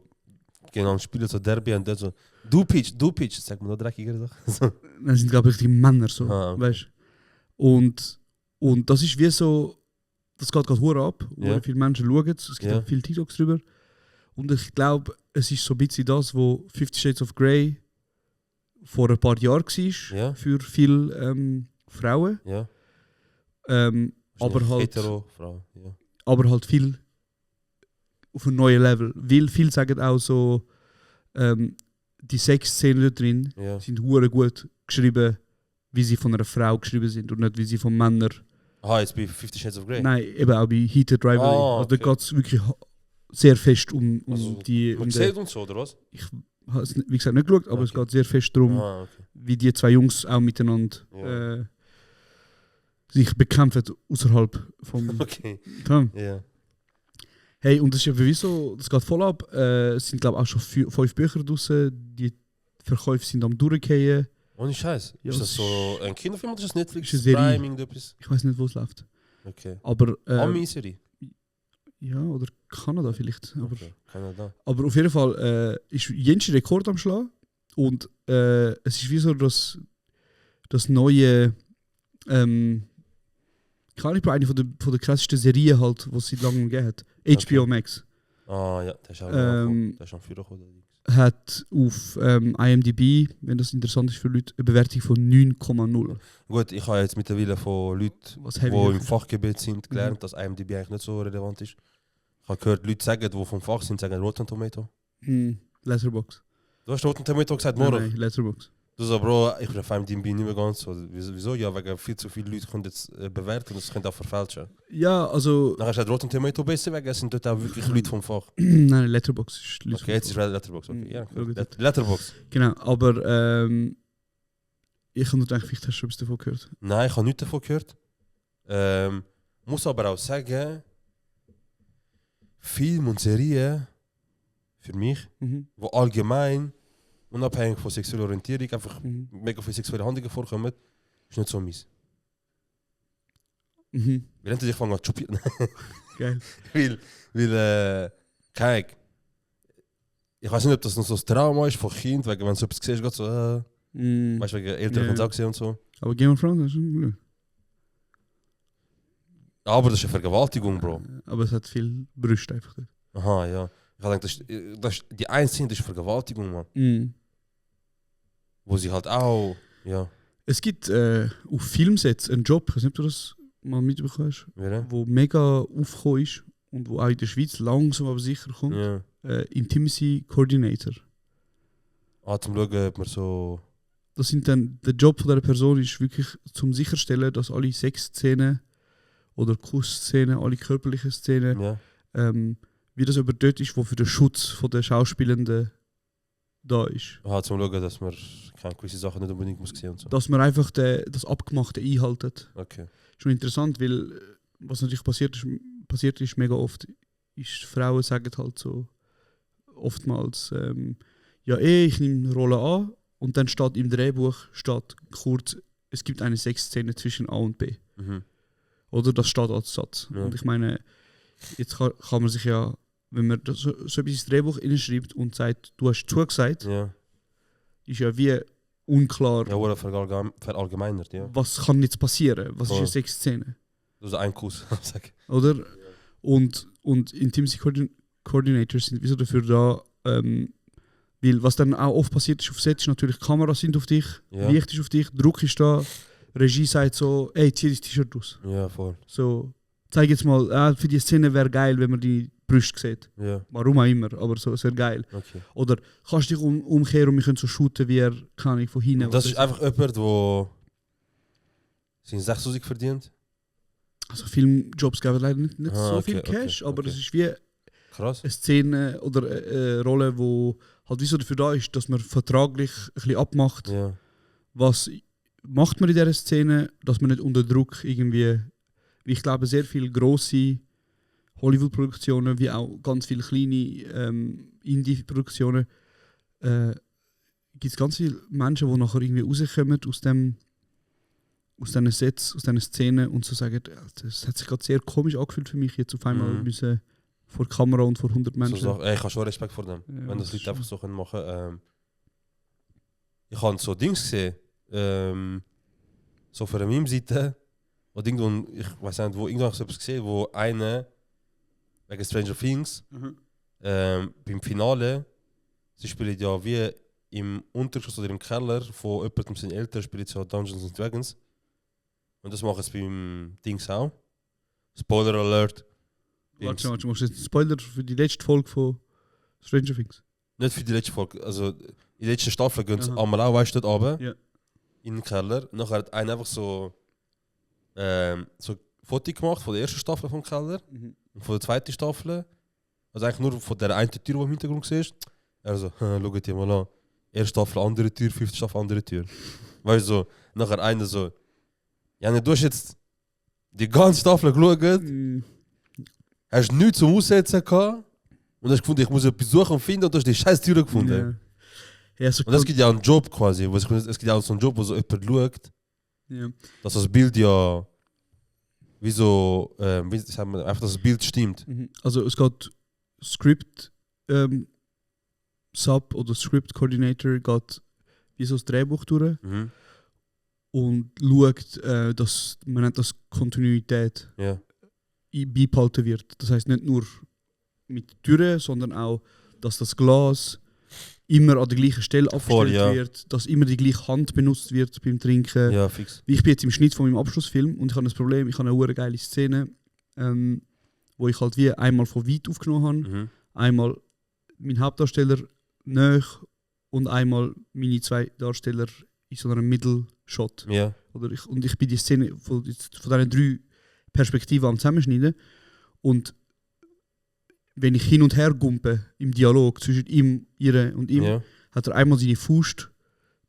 genau spielen, so Derby und dann so, du Pitch, sag mir noch dreckiger Sachen. Das sind, glaube ich, die Männer so, Ah, okay. weißt und das ist wie so, das geht gerade hure ab, wo Ja. viele Menschen schauen es, es gibt Ja. auch viele TikToks drüber. Und ich glaube, es ist so ein bisschen das, wo 50 Shades of Grey vor ein paar Jahren war, Ja. für viele Frauen. Ja. Aber halt, Hetero, Frau, ja. aber halt viel auf einem neuen Level. Weil viele sagen auch so, die Sexszenen da drin Ja. sind hure gut geschrieben, wie sie von einer Frau geschrieben sind und nicht wie sie von Männern. Ah, jetzt bei 50 Shades of Grey. Nein, eben auch bei Heated Rivalry. Ah, Also da okay. geht es wirklich sehr fest um Also, die. Um Gesehen und so, oder was? ich habe es wie gesagt nicht geschaut, aber es Okay. geht sehr fest darum, Ah, okay. wie die 2 Jungs auch miteinander Ja. sich bekämpfen außerhalb vom. Okay. Ja. Ja. Hey, und das ist eben wie so, das geht voll ab. Es sind glaube ich auch schon 5 Bücher draussen, die Verkäufe sind am durchgehen. Ohne Scheiß. Ja, Ist das es so ein Kinderfilm oder ist das Netflix? ist eine Serie. Prime, irgendetwas? Ich weiß nicht, wo es läuft. Okay. Aber Ami-Serie? ja, oder Kanada vielleicht. Aber, Okay. Kanada. aber auf jeden Fall ist Jenschi Rekord am Schlagen. Und es ist wie so das neue Kann ich eine von der krassesten Serien halt, die es seit langem gegeben hat. HBO Max. Ah ja, das ist auch der ist schon viel gekommen. Hat auf IMDb, wenn das interessant ist für Leute, eine Bewertung von 9,0. Gut, ich habe jetzt mittlerweile von Leuten, Was die heavy im Fachgebiet sind, gelernt, dass IMDb eigentlich nicht so relevant ist. Ich habe gehört, Leute sagen, die vom Fach sind, sagen Rotten Tomato. Letterboxd. Du hast Rotten Tomato gesagt, morgen? Nein, Letterboxd. Du sagst, Bro, ich bin auf IMDb nicht mehr ganz so. Wieso? Ja, wegen viel zu viele Leute können jetzt bewerten und das könnte auch verfälschen. Ja, also... Dann hast du halt Rotten Tomato besser wegen, es sind dort auch wirklich Leute vom Fach. Nein, Letterboxd ist Leute Okay, jetzt ist Letterboxd. Okay, ja, schau gut. Letterboxd. Genau, aber ich habe nur gedacht, vielleicht hast du schon etwas davon gehört. Nein, ich habe nichts davon gehört. Muss aber auch sagen, Film und Serien für mich, wo allgemein, unabhängig von sexueller Orientierung, einfach mega viele sexuelle Handlungen vorkommen, ist nicht so mies. Weil endlich ich fange an zu spielen. Geil. weil kijk, ich weiß nicht, ob das noch so ein Trauma ist von Kind, wegen wenn du so etwas siehst, geht so, weißt du, wegen Eltern können es auch und so. Aber Game of Thrones ist schon gut. Aber das ist eine Vergewaltigung, Bro. Aber es hat viel Brüste einfach dort. Aha, ja. Ich habe gedacht, das ist die einzige ist Vergewaltigung, Mann. Wo sie halt auch, ja. Es gibt auf Filmsets einen Job, ich weiß nicht, ob du das mal mitbekommen hast, Wer? wo mega aufgekommen ist und wo auch in der Schweiz langsam aber sicher kommt. Ja. Intimacy Coordinator. Zum Schauen, ob man so... Das sind dann, der Job von dieser Person ist wirklich zum sicherstellen, dass alle Sexszenen oder Kussszenen, alle körperlichen Szenen, Ja. wie das aber dort ist, wo für den Schutz von der Schauspielenden da ist. Zum Schauen, dass man keine gewisse Sachen nicht unbedingt muss sehen und so. Dass man einfach das Abgemachte einhaltet. Okay. Schon interessant, weil was natürlich passiert ist mega oft, ist, Frauen sagen halt so oftmals, ja ich nehme eine Rolle an und dann steht im Drehbuch, steht kurz, es gibt eine Sexszene zwischen A und B. Oder das steht als Satz. Ja. Und ich meine, jetzt kann man sich ja, wenn man so etwas ins Drehbuch hineinschreibt und sagt, du hast zugesagt, Ja. ist ja wie unklar, Ja, oder verallgemeinert, ja. was kann jetzt passieren, was ist eine Sexszene. Das ist ein Kuss, sag. Oder? Und Intimacy Coordinators sind wieso dafür da, weil was dann auch oft passiert ist auf Set, ist natürlich, Kameras sind auf dich, Ja. Licht ist auf dich, Druck ist da, Regie sagt so, ey, zieh das T-Shirt aus. Ja, voll. So, zeig jetzt mal, für die Szene wäre geil, wenn man die Brüste sieht. Ja. Warum auch immer, aber so, es wäre geil. Okay. Oder kannst du dich umkehren und wir können so shooten, wie er, kann ich von hinten. Und das ist einfach jemand, der seinen 6'000 verdient. Also Filmjobs geben leider nicht so okay, viel Cash, okay, aber okay. es ist wie Krass. eine Szene oder eine Rolle, die halt wie so dafür da ist, dass man vertraglich ein bisschen abmacht, Ja. was macht man in dieser Szene, dass man nicht unter Druck irgendwie, wie ich glaube, sehr viele grosse Hollywood-Produktionen, wie auch ganz viele kleine Indie-Produktionen, gibt es ganz viele Menschen, die nachher irgendwie rauskommen aus diesen Sets, aus diesen Szenen und so sagen, das hat sich gerade sehr komisch angefühlt für mich, jetzt auf einmal müssen vor der Kamera und vor 100 Menschen. So, ich habe schon Respekt vor dem, Ja, wenn das das Leute ist einfach so können machen. Ich habe so Dings gesehen, so von der Meme-Seite, und ich weiß nicht, wo irgendwann so etwas gesehen, wo eine wegen Stranger Things beim Finale, sie spielen ja wie im Untergeschoss oder im Keller von jemandem seinen Eltern, spielen so Dungeons and Dragons. Und das machen sie beim Dings auch. Spoiler Alert. Warte, machst du jetzt einen Spoiler für die letzte Folge von Stranger Things? Nicht für die letzte Folge, also in der letzten Staffel gehen sie Aha. einmal auch, weißt du, dort runter, Ja. in den Keller. Und nachher hat einer einfach so ein Foto gemacht von der ersten Staffel vom Keller und von der zweiten Staffel. Also eigentlich nur von der einen Tür, die im Hintergrund siehst. Er so, schaut dir mal an. Erste Staffel, andere Tür, fünfte Staffel, andere Tür. Weißt du, so, nachher einer so, ja, du hast jetzt die ganze Staffel geschaut, hast nichts zum Aussetzen gehabt und hast gefunden, ich muss etwas suchen und finden und du hast die scheiß Tür gefunden. Ja, so Und das gibt ja auch einen Job quasi. Es gibt ja auch so einen Job, wo so jemand schaut, ja. dass das Bild ja wie so, wie sagen wir, einfach dass das Bild stimmt. Also es geht Script Sub oder Script Coordinator geht wie so das Drehbuch durch und schaut, dass man nennt das Kontinuität Ja. beibehalten wird. Das heißt nicht nur mit Türen, sondern auch, dass das Glas immer an der gleichen Stelle abgestellt ja. wird, dass immer die gleiche Hand benutzt wird beim Trinken. Ja, fix. Ich bin jetzt im Schnitt von meinem Abschlussfilm und ich habe ein Problem, ich habe eine hure geile Szene, wo ich halt wie einmal von weit aufgenommen habe, Mhm. einmal mein Hauptdarsteller nach und einmal meine 2 Darsteller in so einem Mittelshot. Ja. Und ich bin die Szene von diesen 3 Perspektiven am Zusammenschneiden und wenn ich hin und her gumpe im Dialog zwischen ihm, ihr und ihm, Ja. hat er einmal seine Faust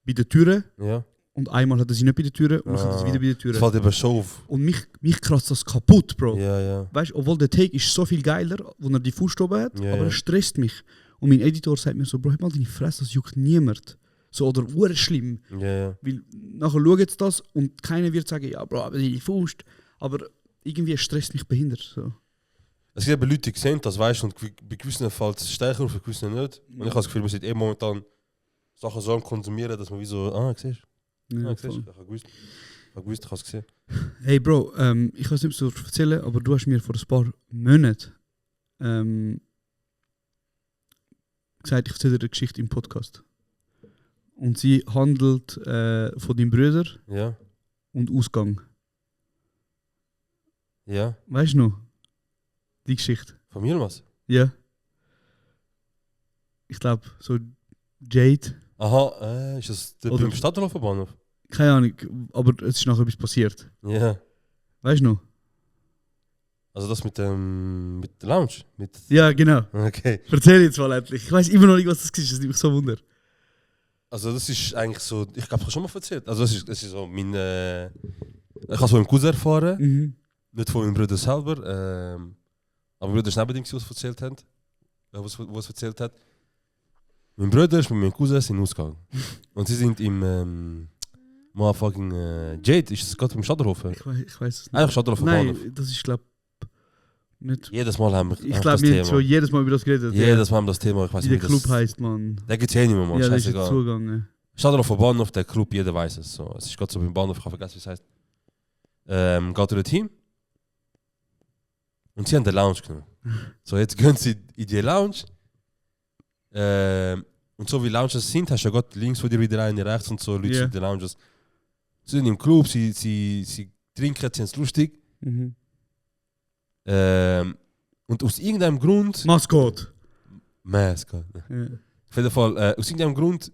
bei der Tür Ja. und einmal hat er sie nicht bei der Tür und dann hat er sie wieder bei der Tür. Das fällt eben schon auf. Und mich kratzt das kaputt, Bro. Ja, ja. Weißt du, obwohl der Take ist so viel geiler, wo er die Faust oben hat, Ja, aber ja. er stresst mich. Und mein Editor sagt mir so, Bro, hab mal deine Fresse, das juckt niemand. So, oder ur schlimm. Ja, ja. Weil nachher schaut jetzt das und keiner wird sagen, ja, Bro, aber die Faust. Aber irgendwie stresst mich behindert. So. Es gibt eben Leute, die sehen das, weißt du, und bei gewissen fällt es stärker und bei gewissen nicht. Und ich habe das Gefühl, man sollte momentan Sachen so konsumieren, dass man wie so, siehst du? Ja, Siehst du? voll. Ich habe gewusst, ich habe es gesehen. Hey Bro, ich weiß nicht, ob du erzählen, aber du hast mir vor ein paar Monaten gesagt, ich erzähle dir eine Geschichte im Podcast. Und sie handelt von deinem Bruder Ja, und Ausgang. ja. Weißt du noch? Die Geschichte. Von mir was? Ja. Ich glaube, so Jade. Aha, ist das der Oder- beim Stadtlaufbahnhof? Keine Ahnung, aber es ist nachher etwas passiert. Ja. Weißt du noch? Also das mit der Lounge? Ja, genau. Okay. Erzähl jetzt mal endlich. Ich weiß immer noch nicht, was das ist. Das nimmt mich so wunder. Also das ist eigentlich so, ich glaube, ich habe schon mal erzählt. Also das ist so mein, ich habe es von meinem Cousin erfahren, Mhm. nicht von meinem Bruder selber. Aber mein Bruder ist neben dem, was erzählt hat. Was erzählt hat. Mein Bruder ist mit meinem Cousin in Ausgang. Und sie sind im motherfucking Jade, ist das gerade im Stadthofen? Ich weiß es nicht. Eigentlich Stadthofen Bahnhof. Nein, das ist glaube nicht. Jedes Mal haben wir Ich das glaube, wir haben Thema. schon jedes Mal über das geredet. Jedes Mal haben wir das Thema, ich weiß Wie der nicht, Club heisst, man. Der gibt es eh nicht mehr, Mann. Ja, der ist jetzt Scheißegal. zugegangen. Stadthofen Bahnhof, der Club, jeder weiß es. So. Es ist gerade so beim Bahnhof, ich habe vergessen, wie es heißt. Geht durch das Team. Und sie haben den Lounge genommen. So, jetzt gehen sie in die Lounge. Und so wie Lounges sind, hast du ja gerade links von dir wieder eine, rechts und so, Leute Ja. in den Lounges. Sie sind im Club, sie trinken, sie haben es lustig. Mhm. Und aus irgendeinem Grund... Maskott. Mascot. Ja. Auf jeden Fall, aus irgendeinem Grund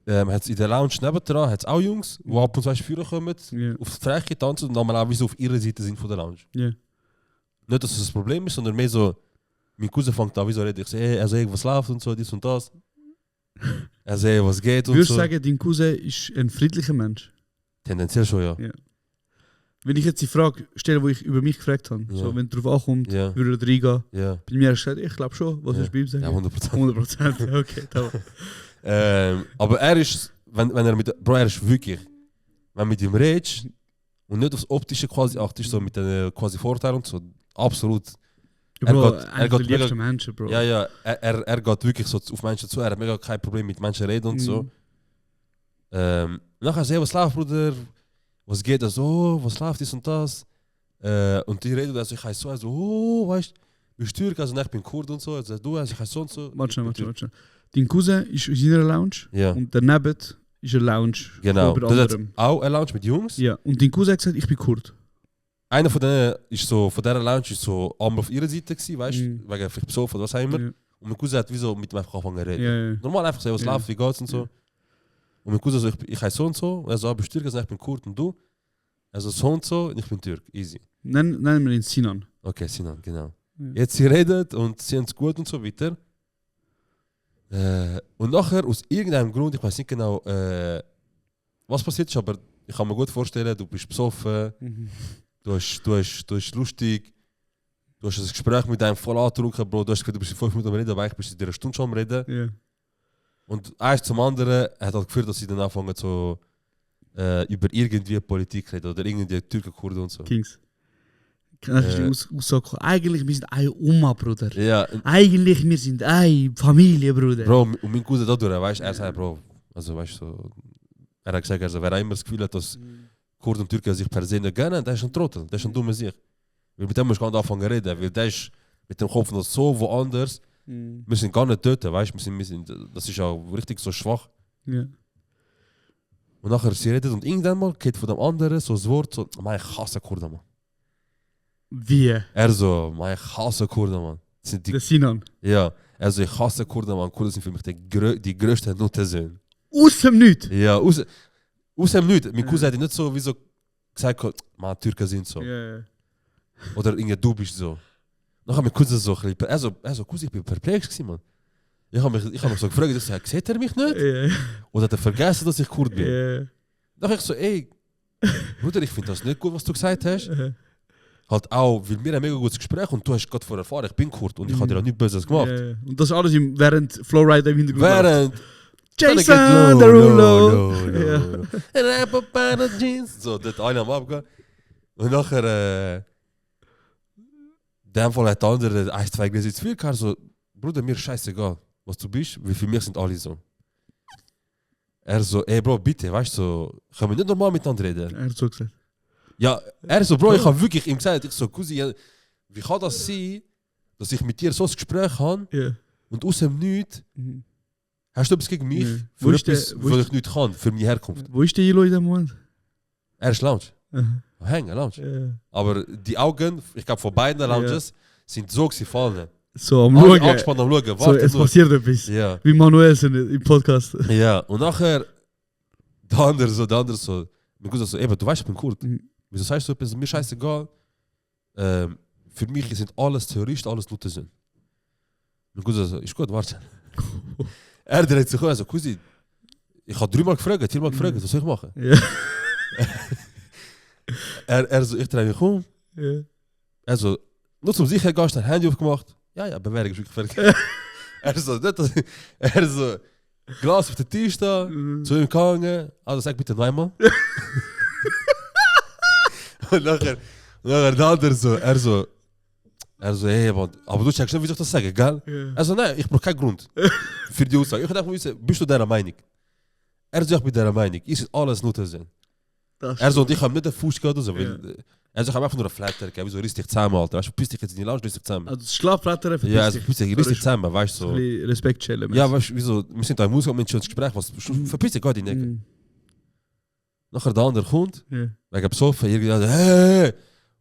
hat es in der Lounge nebendran hat's auch Jungs, die ab und zu führen kommen, Ja. auf die Fläche tanzen und dann mal auch wie so auf ihrer Seite sind von der Lounge. Ja. Nicht, dass es ein Problem ist, sondern mehr so, mein Cousin fängt an, wie so reden, ich sage, er sagt, was läuft und so, dies und das. Er sagt, was geht und Würdest so. du sagen, dein Cousin ist ein friedlicher Mensch? Tendenziell schon, ja. Ja. Wenn ich jetzt die Frage stelle, die ich über mich gefragt habe, Ja. so, wenn es darauf ankommt, Ja. würde er reingehen. Ja, Bei mir hast du gesagt, ich glaube schon. Was Ja. hast du bei ihm sagen? ja 100%. 100%. Okay, toll. Aber er ist, wenn er mit, Bro, er ist wirklich, wenn du mit ihm redest und nicht aufs Optische quasi achtest, so mit den quasi Vorteilen und so, absolut. Ja, Bro, geht- einer geht der liebsten mega- Menschen, Bro. Ja, ja, er geht wirklich so auf Menschen zu, er hat mega kein Problem mit Menschen reden und so. Mhm. Nachher sagt er, was läuft, Bruder? Was geht da so? Was läuft, dies und das? Und die reden, also ich heiße so, also, oh, weißt du, bist du Türk, also ich bin Kurd und so, also du, also ich heiße so und so. Warte Ich bin schnell, warte schnell. Dein Cousin ist in seiner Lounge Ja. und daneben ist eine Lounge Genau, von das hat anderem. auch eine Lounge mit Jungs. Ja, und dein Cousin hat gesagt, ich bin Kurd. Einer von denen ist so, von dieser Lounge ist so einmal auf ihrer Seite gewesen, weißt du, Mhm. wegen vielleicht besoffen oder was auch immer. Ja, Und mein Cousin hat wie so mit ihm einfach angefangen zu reden. ja, ja. Normal einfach so, was Ja. läuft, wie geht's und so. Ja. Und mein Cousin so, ich heiße so und so. Und er so, bist du Türk? Also ich bin Kurd und du? Also so und so und ich bin Türk, easy. Nennen wir ihn Sinan. Okay, Sinan, genau. Ja. Jetzt sie redet und sie haben es gut und so weiter. Und nachher, aus irgendeinem Grund, ich weiß nicht genau, was passiert ist, aber ich kann mir gut vorstellen, du bist besoffen, Mhm. du hast lustig, du hast ein Gespräch mit einem voll angetrunken, Bro, du hast gesagt, du bist 5 Minuten am Reden, aber eigentlich bist du in einer Stunde schon am Reden. Ja. Und eins zum anderen hat halt geführt, dass sie dann anfangen so über irgendwie Politik reden oder irgendwie Türken, Kurden und so. Kings. Kannst du die Aussage eigentlich, wir sind eine Oma, Bruder. Ja, Eigentlich, wir sind eine Familie, Bruder. Bro, und mein Cousin dadurch, weißt du, er sagt, Bro, also weißt du, so, Er hat gesagt, also, wer immer das Gefühl hat, dass Kurden und Türken sich per se nicht gönnen, der ist ein Trottel, der ist ein dummer Sieg. Weil mit dem musst du gar nicht anfangen zu reden, weil der ist mit dem Kopf noch so woanders. Wir sind gar nicht dort, weißt du, das ist auch richtig so schwach. Ja. Und nachher sie redet und irgendwann mal geht von dem anderen so das Wort so, man, ich hasse Kurden, man. Wie? Er so, man, ich hasse Kurden, man. Das sind Der Sinan. Ja, also ich hasse Kurden, man. Kurden sind für mich die größten Nuttensöhne. Aus dem Nichts. Ja, aus dem Nichts. Mein Cousin hat nicht so wie so gesagt, man, Türken sind so. Ja. Oder irgendwie du bist so. Nachher mein Cousin so, also Cousin, ich bin perplex gewesen, man. Ich hab mich so gefragt, ich so, sieht er mich nicht? Ja. Oder hat er vergessen, dass ich Kurd bin? Ja. Nachher ich so, ey, Bruder, ich finde das nicht gut, was du gesagt hast. Halt auch, weil wir ein mega gutes Gespräch und du hast gerade vorher erfahren, ich bin Kurd und ich habe dir auch nichts Böses gemacht. Ja. Und das alles während Flowrider im Hintergrund. Während Jason Derulo. Ja. Jeans. So, dort einer am Abgehen. Und nachher, in dem Fall hat der andere 1-2 Gläser zu viel gehabt. So, Bruder, mir ist scheißegal, was du bist, weil für mich sind alle so. Er so, ey Bro, bitte, weißt du, so, können wir nicht normal miteinander reden? Er hat so gesagt. Ja, er so, Bro, ich habe wirklich ihm gesagt, ich so, Cousin, wie kann das sein, dass ich mit dir so ein Gespräch habe Ja. und aus dem Nichts hast du etwas gegen mich, Nee. für Wo ist etwas, der- wo was ist- ich nicht kann, für meine Herkunft. Wo ist der Ilo in dem Moment? Er ist Lounge. Aha. Hängen, Lounge. Ja. Aber die Augen, ich glaube von beiden Lounges, sind so gefallen. So, am Alle Schauen. angespannt am Schauen, So, warte es nur. passiert etwas. Ja, Wie Manuelsen im Podcast. ja. Und nachher, der andere so, mir gut so, eben, du weißt, ich bin Kurd. Mhm. Wieso sagst du etwas, mir scheißegal. Für mich sind alles Terroristen, alles Nutten. Mir gut so, ist gut, warte. Er dreht sich um, also, Cousin, ich habe 3-mal gefragt, 4-mal gefragt, was soll ich machen? Ja. Er so, ich drehe mich um. Ja. Also, nur zum Sicherheit gehst du dein Handy aufgemacht. Ja, Bewerbung ist wirklich fertig. er so, Glas auf den Tisch da, zu ihm gegangen. Also sag bitte noch einmal. und nachher der andere so, er so, hey, man, aber du checkst nicht, wie soll ich das sagen, gell? Ja. Also nein, ich brauche keinen Grund für die Aussage. Ich dachte, wissen, bist du deiner Meinung? Er so, ich bin deiner Meinung. Ich sind alles Nutten sein. Er so, und ich habe nicht den Fuß gehabt oder so, weil, er so, ich habe einfach nur einen Flatter gegeben, wieso riss dich zusammen, Alter, weißt du, piss dich jetzt in die Lounge, riss dich zusammen. Also das Schlafblätter Ja, also piss dich, riss dich zusammen, weißt du, so. Respekt chillen. Ja, weißt du, wieso, wir sind da im Musik, Menschen ins Gespräch, was, verpiss dich, geh in die Ecke. Nachher der andere kommt, Ja. wegen Besoffen, irgendwie, hey!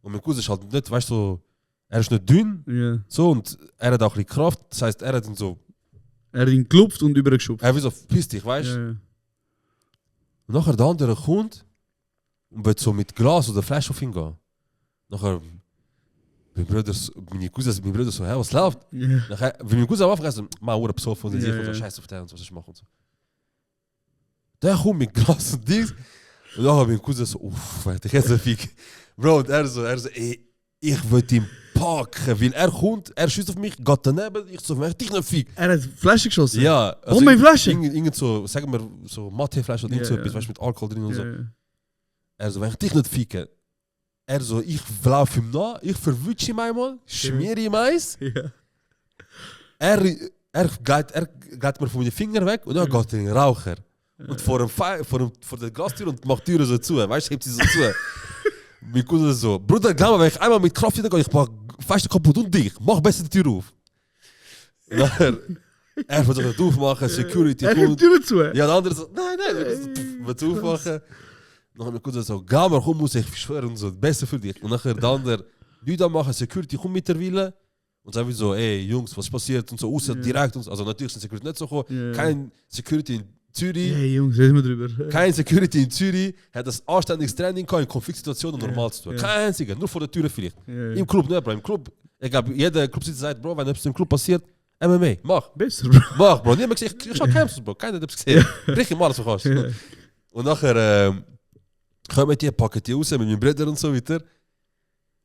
Und mein Cousin ist halt nicht, weißt du, so, er ist nicht dünn, Ja. so, und er hat auch ein bisschen Kraft, das heisst, er hat ihn so, Er hat ihn geklopft und übergeschubst. er will so, piss dich, weißt du. Ja. Und nachher der andere kommt und wird so mit Glas oder Flasche auf ihn gehen. Nachher, mein Bruder so, hä, was läuft? Ja. Nachher, wenn mein Cousin am Anfang ist, man, wurde besoffen und Ja, sich und ja. so, scheiß auf den und so, was ich mache und so. Der kommt mit Glas und Dings. Und nachher mein Cousin so, uff, ich hätte so viel. Bro, und er so, ey, ich will ihn packen, weil er kommt, er schießt auf mich, geht daneben, ich so, ich dich nicht fick. Er hat Flasche geschossen? Ja. Oh, meine Flasche? Irgend so, sagen wir, so Mathe-Flasche oder irgend so Ja, etwas, ja. weißt du, mit Alkohol drin und so. Ja. Er so, wenn ich dich nicht ficke. Er so, ich laufe ihm nach, ich verwünsche ihm einmal, schmiere ihm eins. Ja. Er geht mir von meinen Fingern weg und dann geht er in den Raucher. Und vor der Glastür und macht die Türe so zu, weißt du, hebt sie so zu. Mein Cousin so, Bruder, glaub mir, wenn ich einmal mit Kraft hintergehe, ich mach fast kaputt und dich, mach besser die Tür auf. Nachher, er versucht das aufmachen, Security Er hebt kommt. die Tür zu. Ja, der andere so, nein, willst du aufmachen? Nachher mein Cousin so, geh mal, komm, muss ich schwören und so, besser für dich. Und nachher der andere, Leute machen, Security kommt mittlerweile. Und sagen wir so, ey Jungs, was passiert und so, außer direkt und so. Also natürlich sind Security nicht so gekommen. Ja. Kein Security in Zürich. Hey Jungs, reden wir drüber. Kein Security in Zürich hat das anständiges Training gehabt, in Konfliktsituationen normal zu tun. Ja. Kein einziger, nur vor der Tür vielleicht. Ja. Im Club, ne, Bro, im Club. Ich glaube, jeder Clubsitzer sagt, Bro, wenn etwas im Club passiert, MMA, mach. Besser, Bro. Mach, Bro. Niemand gesagt, ich schau Camps, Bro. Keiner hat etwas gesehen. Richtig mal, was du kannst. Ja. Und nachher kommen die, packen die raus mit meinen Brüdern und so weiter.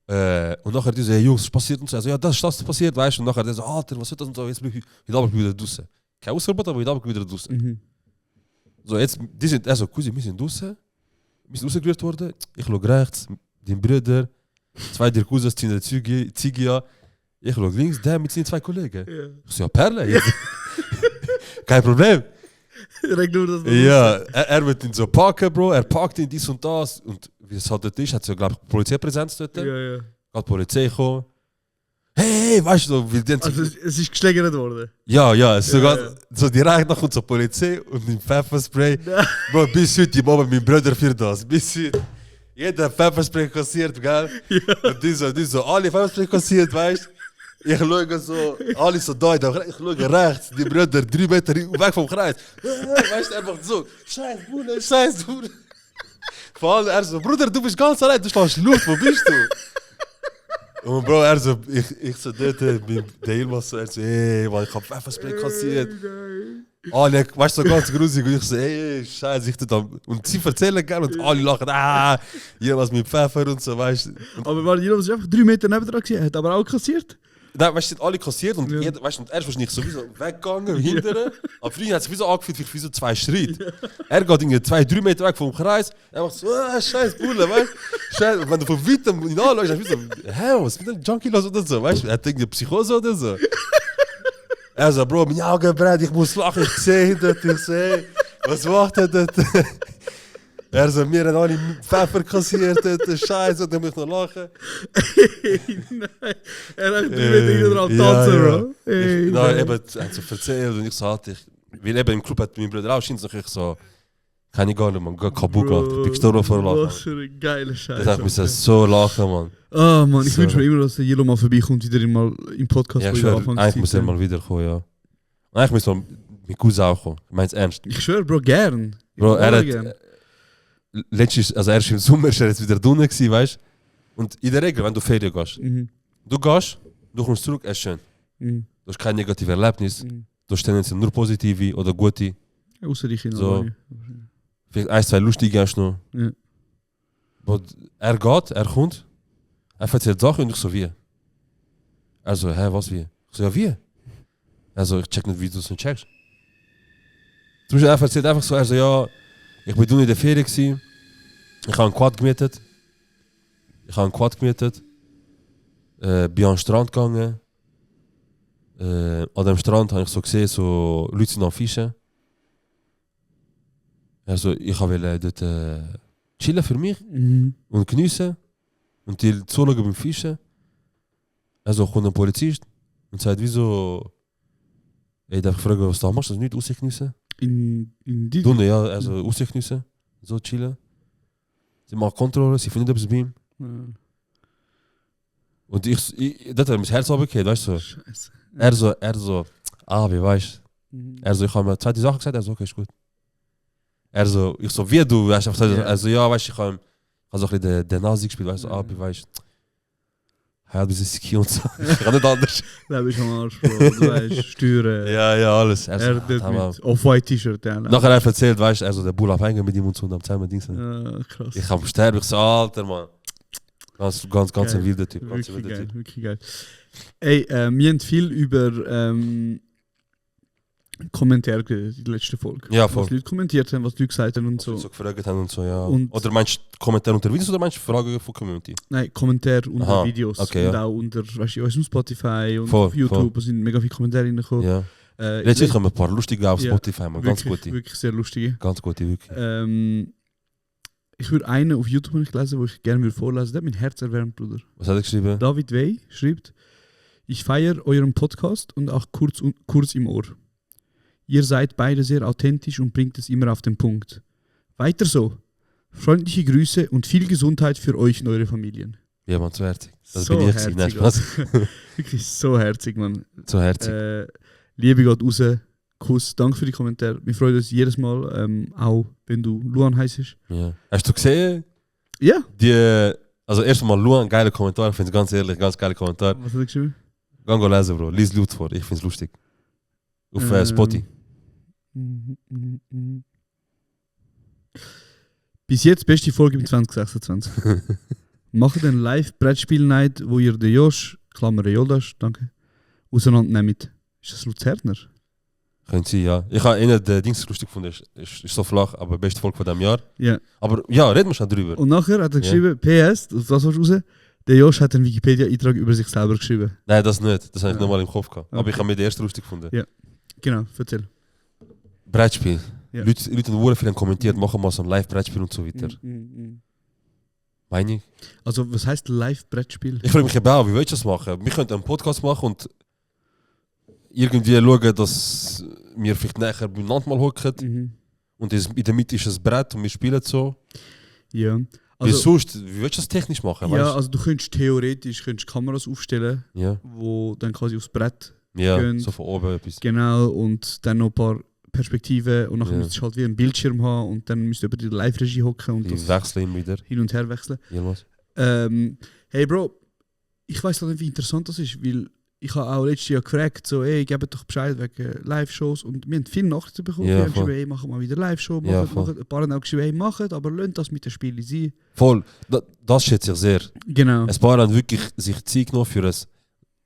Und nachher die so, hey Jungs, was passiert und so. Also, ja, das ist das passiert, weißt du. Und nachher die so, Alter, was ist das und so. Jetzt bin ich wieder draußen. Kein Ausverbot, aber ich bin wieder draußen. Mhm. So, jetzt, die sind, also, Cousin, wir sind draußen. Wir sind rausgerührt worden. Ich schaue rechts, die Brüder. 2 der Cousins ziehen die Ziege an. Ich schaue links, der mit seinen 2 Kollegen. Ja. Ich so, ja, Perle, jetzt. Kein Problem. Reg nur das. Ja, er wird ihn so packen, Bro. Er packt ihn dies und das. Und wie es halt dort ist, hat es ja, glaube ich, Polizeipräsenz dort. Ja, ja. Geht die Polizei kommen. Hey, weißt du, wie die Also es ist geschlägert worden. Ja, es ist sogar ja. so direkt nach uns zur Polizei und im Pfefferspray. Bro, bis heute, ich mache mein Bruder für das. Bis heute. Jeder Pfefferspray kassiert, gell? Ja. Und die so, alle Pfefferspray kassiert, weißt du? Ich schaue so, alle so da, ich schaue rechts, die Brüder 3 Meter weg vom Kreis. Weißt du, er macht so, scheiß Bruder. Vor allem er so, Bruder, du bist ganz allein, du schlägst Luft, wo bist du? Und Bro, er so, ich so dort, der Ilmas so, er so, ey, man, ich hab Pfefferspray kassiert. Alle, weißt du, so ganz grusig, und ich so, ey, scheiße, ich tu da. Und sie erzählen gerne und alle lachen, jemand mit Pfeffer und so, weißt du. Aber war jemand einfach 3 Meter neben dran gewesen, hat aber auch kassiert. Nein, weißt du, sind alle kassiert und jeder, weißt du, und er ist wahrscheinlich sowieso weggegangen, hinterher. Aber früher hat es sowieso angefühlt, wie so 2 Schritte. Er geht irgendwie 2-3 Meter weg vom Kreis, er macht so, scheiß Bulle, weißt du? Scheiß, und wenn du von weitem ihn anschaust, dann bist du so, was ist mit dem Junkie los oder so, weißt du? Er hat irgendwie Psychose oder so. Er so, Bro, meine Augen brennen, ich muss lachen, ich sehe dort, ich sehe, was macht er dort? Er so, wir haben alle Pfeffer kassiert, Scheiße, und dann muss ich noch lachen. Nein, er hat 3 Meter dran tanzen, Bro. Nein, eben, er hat so erzählt und ich so, weil eben im Club hat mein Bruder auch scheint ich so, kann ich gar nicht, man, kaputt gemacht, ich bin gestorben vor Lachen. Was für ein geiler Scheiß. Das hat mich so lachen, Mann. Ah, Mann, ich So. wünsche mir immer, dass der Yellow mal vorbeikommt, wieder mal im Podcast, Ja, wo ich ich schwör, anfange eigentlich zu muss er sitzen. mal wiederkommen, ja. Eigentlich muss man mit Cousin auch kommen, ich mein's ernst. Ich schwör, Bro, gern. Bro, er hat, gern. letztes, also er ist im Sommer, ist er jetzt wieder drinnen gewesen, weißt du? Und in der Regel, wenn du Ferien gehst, du gehst, du kommst zurück, ist schön. Du hast kein negatives Erlebnis, du hast tendenziell nur positive oder gute. Außer die Kinder. So. Vielleicht 1, 2 lustige hast du noch. Ja. Aber er geht, er kommt, er erzählt Sachen und ich so, wie? Er so, hä, was wie? Ich so, ja, wie? Er so, ich check nicht, wie du es nicht checkst. Zum Beispiel, er erzählt einfach so, er so, ja, ich bin in der Ferien gewesen, ich habe einen Quad gemietet, bin an den Strand gegangen, an dem Strand habe ich so gesehen, so Leute sind am Fischen. Also ich wollte dort chillen für mich und geniessen und die zuschauen beim Fischen. Also kommt ein Polizist und sagt, wieso, ey, darf ich fragen, was du da machst, das nicht Aussicht geniessen? In die Dunne, ja, also Aussicht geniessen, so chillen. Sie machen Kontrolle, sie finden etwas bei ihm. Und ich das hat mein Herz runtergefallen, weißt du? Scheiße. Er so, wie weißt du? Er so, ich habe mir 2 Sachen gesagt, er so, okay, ist gut. Er so, ich so, wie du, weißt du, er so, ja, weißt du, ich habe so ein bisschen den Nazi gespielt, weißt du, wie weißt du? Er hat ein bisschen Ski und so, ich kann nicht anders. Da bist du am Arsch, Bro. Du weißt, Steuern. Ja, alles. Er Er so, dort mit Off-White-T-Shirt. Ja, nachher hat er erzählt, weißt du, also der Bull abhängen mit ihm und so und am zusammen Dienst. krass. Ich habe sterben, ich so, Alter, Mann. Ganz ein wilder Typ. Ganz ein Wirklich wilder geil, Typ. wirklich geil. Ey, wir haben viel über Kommentare geredet in der letzten Folge. Ja, voll. Was Leute kommentiert haben, was Leute gesagt haben und so. So gefragt haben und so, ja. Und- Oder meinst du Kommentare unter Videos oder meinst du Fragen von Community? Nein, Kommentare unter Aha, Videos. okay, und ja. auch unter, weißt du, unserem Spotify und Voll, auf YouTube. voll. Da sind mega viele Kommentare reingekommen. Ja. Letztens kommen ein paar lustige auf Ja, Spotify, man. Ganz wirklich, gute. wirklich sehr lustige. Ganz gute, wirklich. Ich würde einen auf YouTube nicht lesen, wo ich gerne würde vorlesen. Der hat mein Herz erwärmt, Bruder. Was hat er geschrieben? David Wey schreibt: Ich feiere euren Podcast und auch kurz im Ohr. Ihr seid beide sehr authentisch und bringt es immer auf den Punkt. Weiter so. Freundliche Grüße und viel Gesundheit für euch und eure Familien. Ja, man, so herzig. Das So bin ich gewesen. Nein, herzig, Spaß. Wirklich so herzig, Mann. So herzig. Liebe geht raus. Kuss. Danke für die Kommentare. Wir freuen uns jedes Mal, auch wenn du Luan heisst. Ja. Hast du gesehen? Ja. Also erstmal Luan, geile Kommentar. Ich finde es ganz ehrlich, ganz geile Kommentar. Was hat er geschrieben? Gang lesen, Bro. Lies laut vor. Ich finde es lustig. Auf Spotify. Bis jetzt beste Folge im 2026. Macht einen Live-Brettspiel-Night, wo ihr den Josh, Klammer Joldas, danke, auseinandernehmt. Ist das Luzerner? Können Sie, ja. Ich habe einen der Dings lustig gefunden. Ist so flach, aber beste Folge von diesem Jahr. Ja. Aber ja, reden wir schon drüber. Und nachher hat er geschrieben, PS, das war's raus, der Josh hat einen Wikipedia-Eintrag über sich selber geschrieben. Nein, das nicht. Das habe ich Ja. nochmal im Kopf gehabt. Aber Okay. ich habe mir den ersten lustig gefunden. Ja. Genau, erzähl. Brettspiel. Ja. Leute haben viel kommentiert, machen mal so ein Live-Brettspiel und so weiter. Meine ich? Also, was heisst Live-Brettspiel? Ich frage mich eben auch, wie willst du das machen? Wir könnten einen Podcast machen und irgendwie schauen, dass wir vielleicht nachher beieinander mal hocken und in der Mitte ist ein Brett und wir spielen so. Ja. Wie sonst, wie willst du das technisch machen? Ja, weißt? also du könntest theoretisch Kameras aufstellen, Ja. wo dann quasi aufs Brett Ja, gehen. so von oben etwas. Genau, und dann noch ein paar Perspektiven und nachher Ja. müsstest du halt wie einen Bildschirm haben und dann müsst ihr über die Live-Regie hocken und Die das wechseln immer wieder. hin und her wechseln. Jemals. Hey Bro, ich weiß nicht, wie interessant das ist, weil ich habe auch letztes Jahr gefragt, so, ey, gebt doch Bescheid wegen Live-Shows und wir haben viele Nachrichten bekommen, Ja, die haben voll. geschrieben, hey, machen mal wieder Live-Show, Ja, machen, voll. machen. Ein paar haben auch geschrieben, hey, machen, aber lasst das mit den Spielen sein. Voll, das schätze ich sehr. Genau. Ein paar haben wirklich sich Zeit genommen für ein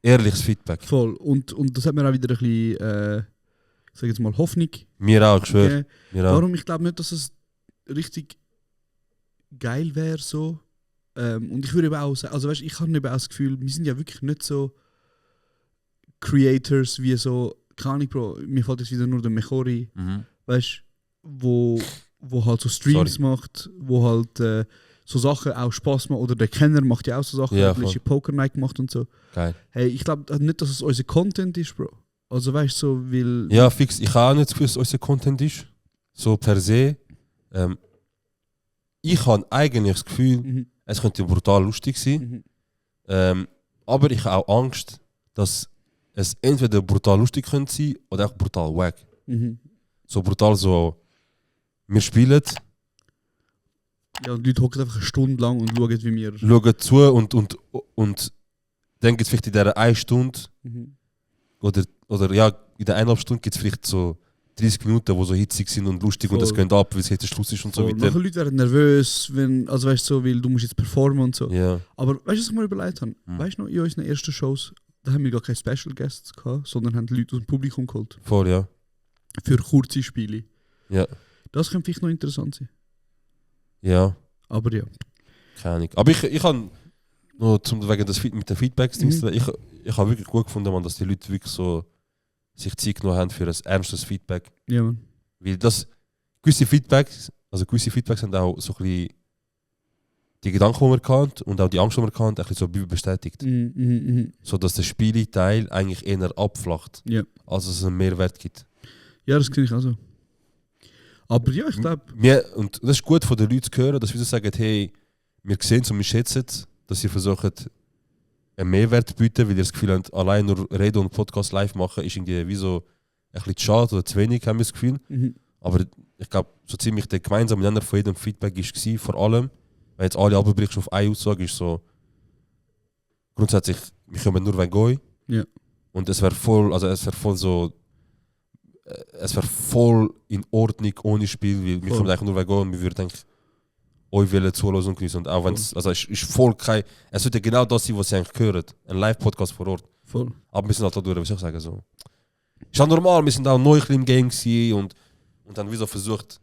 ehrliches Feedback. Voll. Und das hat mir auch wieder ein bisschen, ich sage jetzt mal, Hoffnung Mir auch, ich schwöre. gegeben. Mir auch. Warum? Ich glaube nicht, dass es richtig geil wäre so. Und ich würde eben auch sagen, also weißt, ich habe eben auch das Gefühl, wir sind ja wirklich nicht so Creators wie so, keine Ahnung, Bro, mir fällt jetzt wieder nur der Mechori, weißt wo halt so Streams Sorry. macht, wo halt so Sachen auch Spaß macht, oder der Kenner macht ja auch so Sachen, Ja, hat letzte Poker Night gemacht und so. Geil. Hey, ich glaube nicht, dass es unser Content ist, Bro. Also weißt du, so, weil. Ja, fix. Ich habe auch nicht das Gefühl, dass unser Content ist. So per se. Ich habe eigentlich das Gefühl, es könnte brutal lustig sein. Aber ich habe auch Angst, dass es entweder brutal lustig könnte sein oder auch brutal wack. So brutal so, wir spielen, Ja, und die Leute hocken einfach eine Stunde lang und schauen, wie wir. schauen zu und dann gibt es vielleicht in dieser 1 Stunde oder ja, in der 1,5 Stunde gibt es vielleicht so 30 Minuten, die so hitzig sind und lustig und das Voll. geht ab, weil es jetzt der Schluss ist und so Voll. weiter. Nachher Leute werden nervös, wenn, also weißt du, so, weil du musst jetzt performen und so. Ja. Aber weißt du, was ich mir überlegt habe? Weißt du noch, in unseren ersten Shows, da haben wir gar keine Special Guests gehabt, sondern haben die Leute aus dem Publikum geholt. Voll, ja. Für kurze Spiele. Ja. Das könnte vielleicht noch interessant sein. Ja. Aber ja. Keine Ahnung. Aber ich habe noch wegen des mit den Feedbacks, ich habe wirklich gut gefunden, man, dass die Leute wirklich so sich Zeit genommen haben für ein ernstes Feedback. Ja, man. Weil gewisse Feedbacks haben auch so ein bisschen die Gedanken, die wir hatten und auch die Angst, die wir hatten, ein bisschen so bestätigt. So dass der Spielteil eigentlich eher abflacht, Ja. als es einen Mehrwert gibt. Ja, das kenne ich auch so. Aber ja, ich glaube. Und das ist gut von den Leuten zu hören, dass wir so sagen, hey, wir sehen es und wir schätzen es, dass ihr versucht, einen Mehrwert zu bieten, weil ihr das Gefühl habt, allein nur reden und Podcast live machen, ist irgendwie wie so ein bisschen zu schade oder zu wenig, haben wir das Gefühl. Aber ich glaube, so ziemlich der gemeinsame Nenner von jedem Feedback war, vor allem, wenn jetzt alle abbrichst auf eine Aussage, ist so, grundsätzlich, wir können nur wenn gehen. Ja. Und es wäre voll in Ordnung ohne Spiel, weil wir können eigentlich nur wenn gehen und wir würden eigentlich euch wollen zuhören und genießen. Und auch wenn es ist voll kein, es sollte genau das sein, was sie eigentlich hören. Ein Live-Podcast vor Ort. Voll. Aber wir sind halt da durch, wie soll ich sagen, so. Ist halt normal, wir sind auch neu im Game gewesen und dann wieso versucht,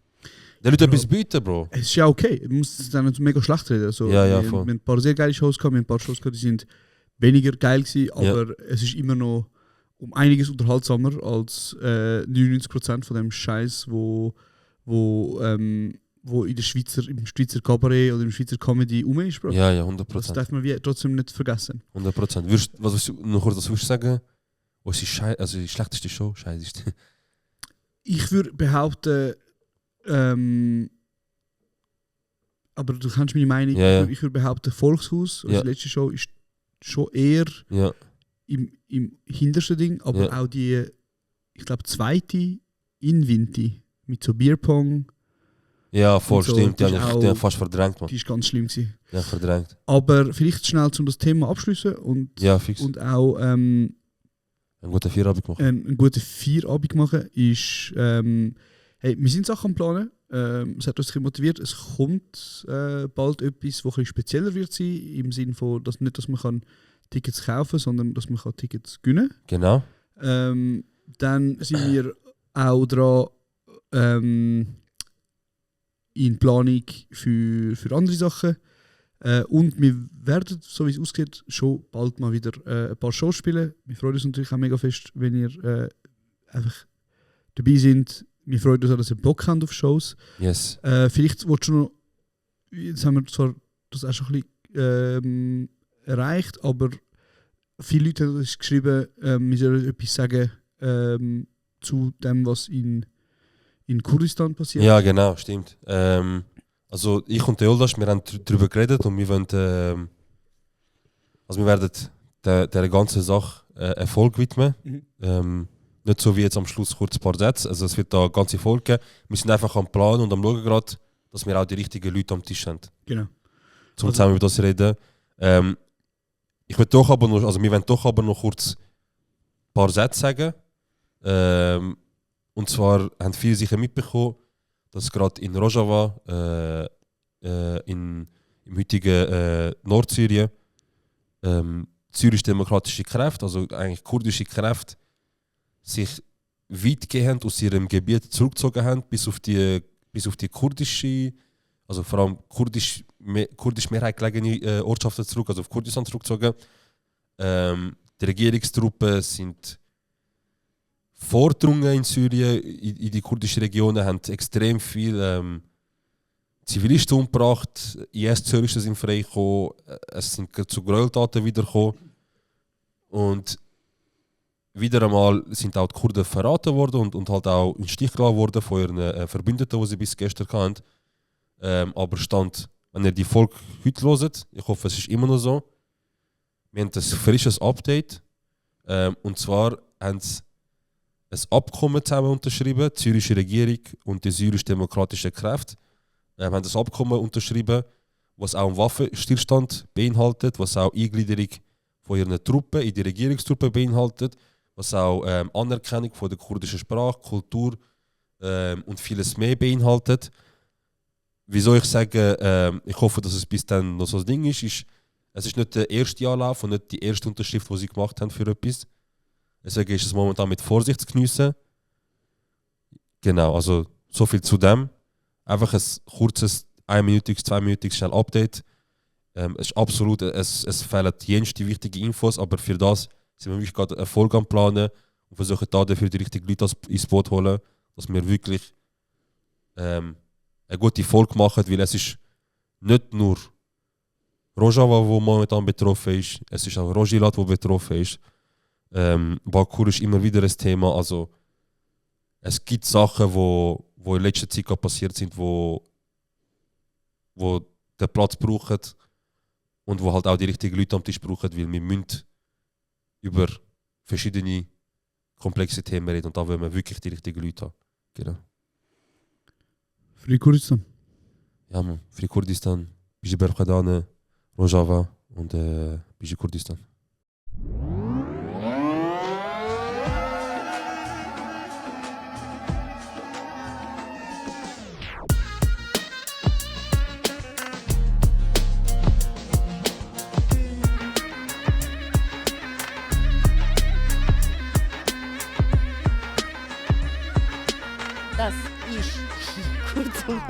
den Leuten etwas bieten, Bro. Es ist ja okay, du musst es dann nicht mega schlecht reden. Also, Ja, wir voll. haben ein paar sehr geile Shows gehabt, wir haben ein paar Shows gehabt, die sind weniger geil gewesen, aber es ist immer noch um einiges unterhaltsamer als 99% von dem Scheiß, wo in der im Schweizer Kabarett oder im Schweizer Comedy rum ist, Bro. Ja, 100%. Das darf man trotzdem nicht vergessen. 100%. Was noch kurz dazu sagen? Was ist die schlechteste Show? Scheisseste. Ich würde behaupten, aber du kennst meine Meinung, Ja. ich würde behaupten, Volkshaus, also die letzte Show, ist schon eher im hintersten Ding, aber auch die, ich glaube, zweite in Vinti mit so Bierpong. Ja, voll, so, stimmt. Die die ist habe ich auch- fast verdrängt, man. Die ist ganz schlimm gewesen. Ja, verdrängt. Aber vielleicht schnell, um das Thema abschließen und, Ja, fix. und auch Einen guten Feierabend machen. einen guten Feierabend machen, ist, hey, wir sind Sachen am Planen. Es hat uns ein bisschen motiviert. Es kommt bald etwas, was ein bisschen spezieller wird sein, im Sinne von, dass nicht, dass man kann Tickets kaufen kann, sondern dass man kann Tickets gewinnen kann. Genau. Dann sind wir auch dran in Planung für andere Sachen. Und wir werden, so wie es aussieht, schon bald mal wieder ein paar Shows spielen. Wir freuen uns natürlich auch mega fest, wenn ihr einfach dabei seid, wir freuen uns, dass ihr Bock habt auf Shows. Yes. Vielleicht willst du noch, jetzt haben wir zwar das auch schon ein bisschen erreicht, aber viele Leute haben uns geschrieben, wir sollen etwas sagen zu dem, was in Kurdistan passiert. Ja, genau, stimmt. Also ich und der Yoldaş, wir haben darüber geredet und wir wollen, also wir werden der ganzen Sache Erfolg widmen. Nicht so wie jetzt am Schluss kurz ein paar Sätze. Also es wird da ganze Folge geben. Wir sind einfach am Plan und am Schauen gerade, dass wir auch die richtigen Leute am Tisch haben. Genau. Zum zusammen über das reden. Ich will doch aber noch, also wir wollen doch aber noch kurz ein paar Sätze sagen. Und zwar haben viele sicher mitbekommen, dass gerade in Rojava, im heutigen Nordsyrien, syrisch-demokratische Kräfte, also eigentlich kurdische Kräfte, sich weitgehend aus ihrem Gebiet zurückgezogen haben, bis auf die kurdische, also vor allem kurdisch Mehrheit gelegene Ortschaften zurück, also auf Kurdistan zurückgezogen. Die Regierungstruppen sind vordrungen in Syrien, in die kurdischen Regionen, haben extrem viele Zivilisten umgebracht, IS-Terroristen sind freigekommen, es sind zu Gräueltaten wiedergekommen. Und wieder einmal sind auch die Kurden verraten worden und halt auch in den Stich gelassen worden von ihren Verbündeten, die sie bis gestern hatten. Aber Stand, wenn ihr die Folge heute hört, ich hoffe, es ist immer noch so, wir haben ein frisches Update. Und zwar haben sie ein Abkommen zusammen unterschrieben, die syrische Regierung und die syrisch-demokratischen Kräfte haben das Abkommen unterschrieben, was auch einen Waffenstillstand beinhaltet, was auch Eingliederung von ihren Truppen in die Regierungstruppen beinhaltet, was auch Anerkennung von der kurdischen Sprache, Kultur und vieles mehr beinhaltet. Wieso ich sage, ich hoffe, dass es bis dann noch so ein Ding ist, es ist nicht der erste Anlauf und nicht die erste Unterschrift, die sie gemacht haben für etwas. Deswegen ist es momentan mit Vorsicht zu geniessen. Genau, also so viel zu dem. Einfach ein kurzes, 1-minütiges, 2-minütiges schnell Update. Es ist absolut, es fehlen jenste wichtige Infos, aber für das sind wir wirklich gerade Erfolg am Planen und versuchen da dafür die richtigen Leute ins Boot zu holen, dass wir wirklich eine gute Folge machen, weil es ist nicht nur Rojava, wo momentan betroffen ist, es ist auch Rojilat, wo betroffen ist. Bakur ist immer wieder ein Thema, also es gibt Sachen, wo in letzter Zeit passiert sind, wo den Platz brauchen und wo halt auch die richtigen Leute am Tisch brauchen, weil wir müssen über verschiedene komplexe Themen reden und da wollen wir wirklich die richtigen Leute haben. Genau. Free Kurdistan. Ja, man. Free Kurdistan, Biji Berkhadane, Rojava und Biji Kurdistan. Das ist kurz und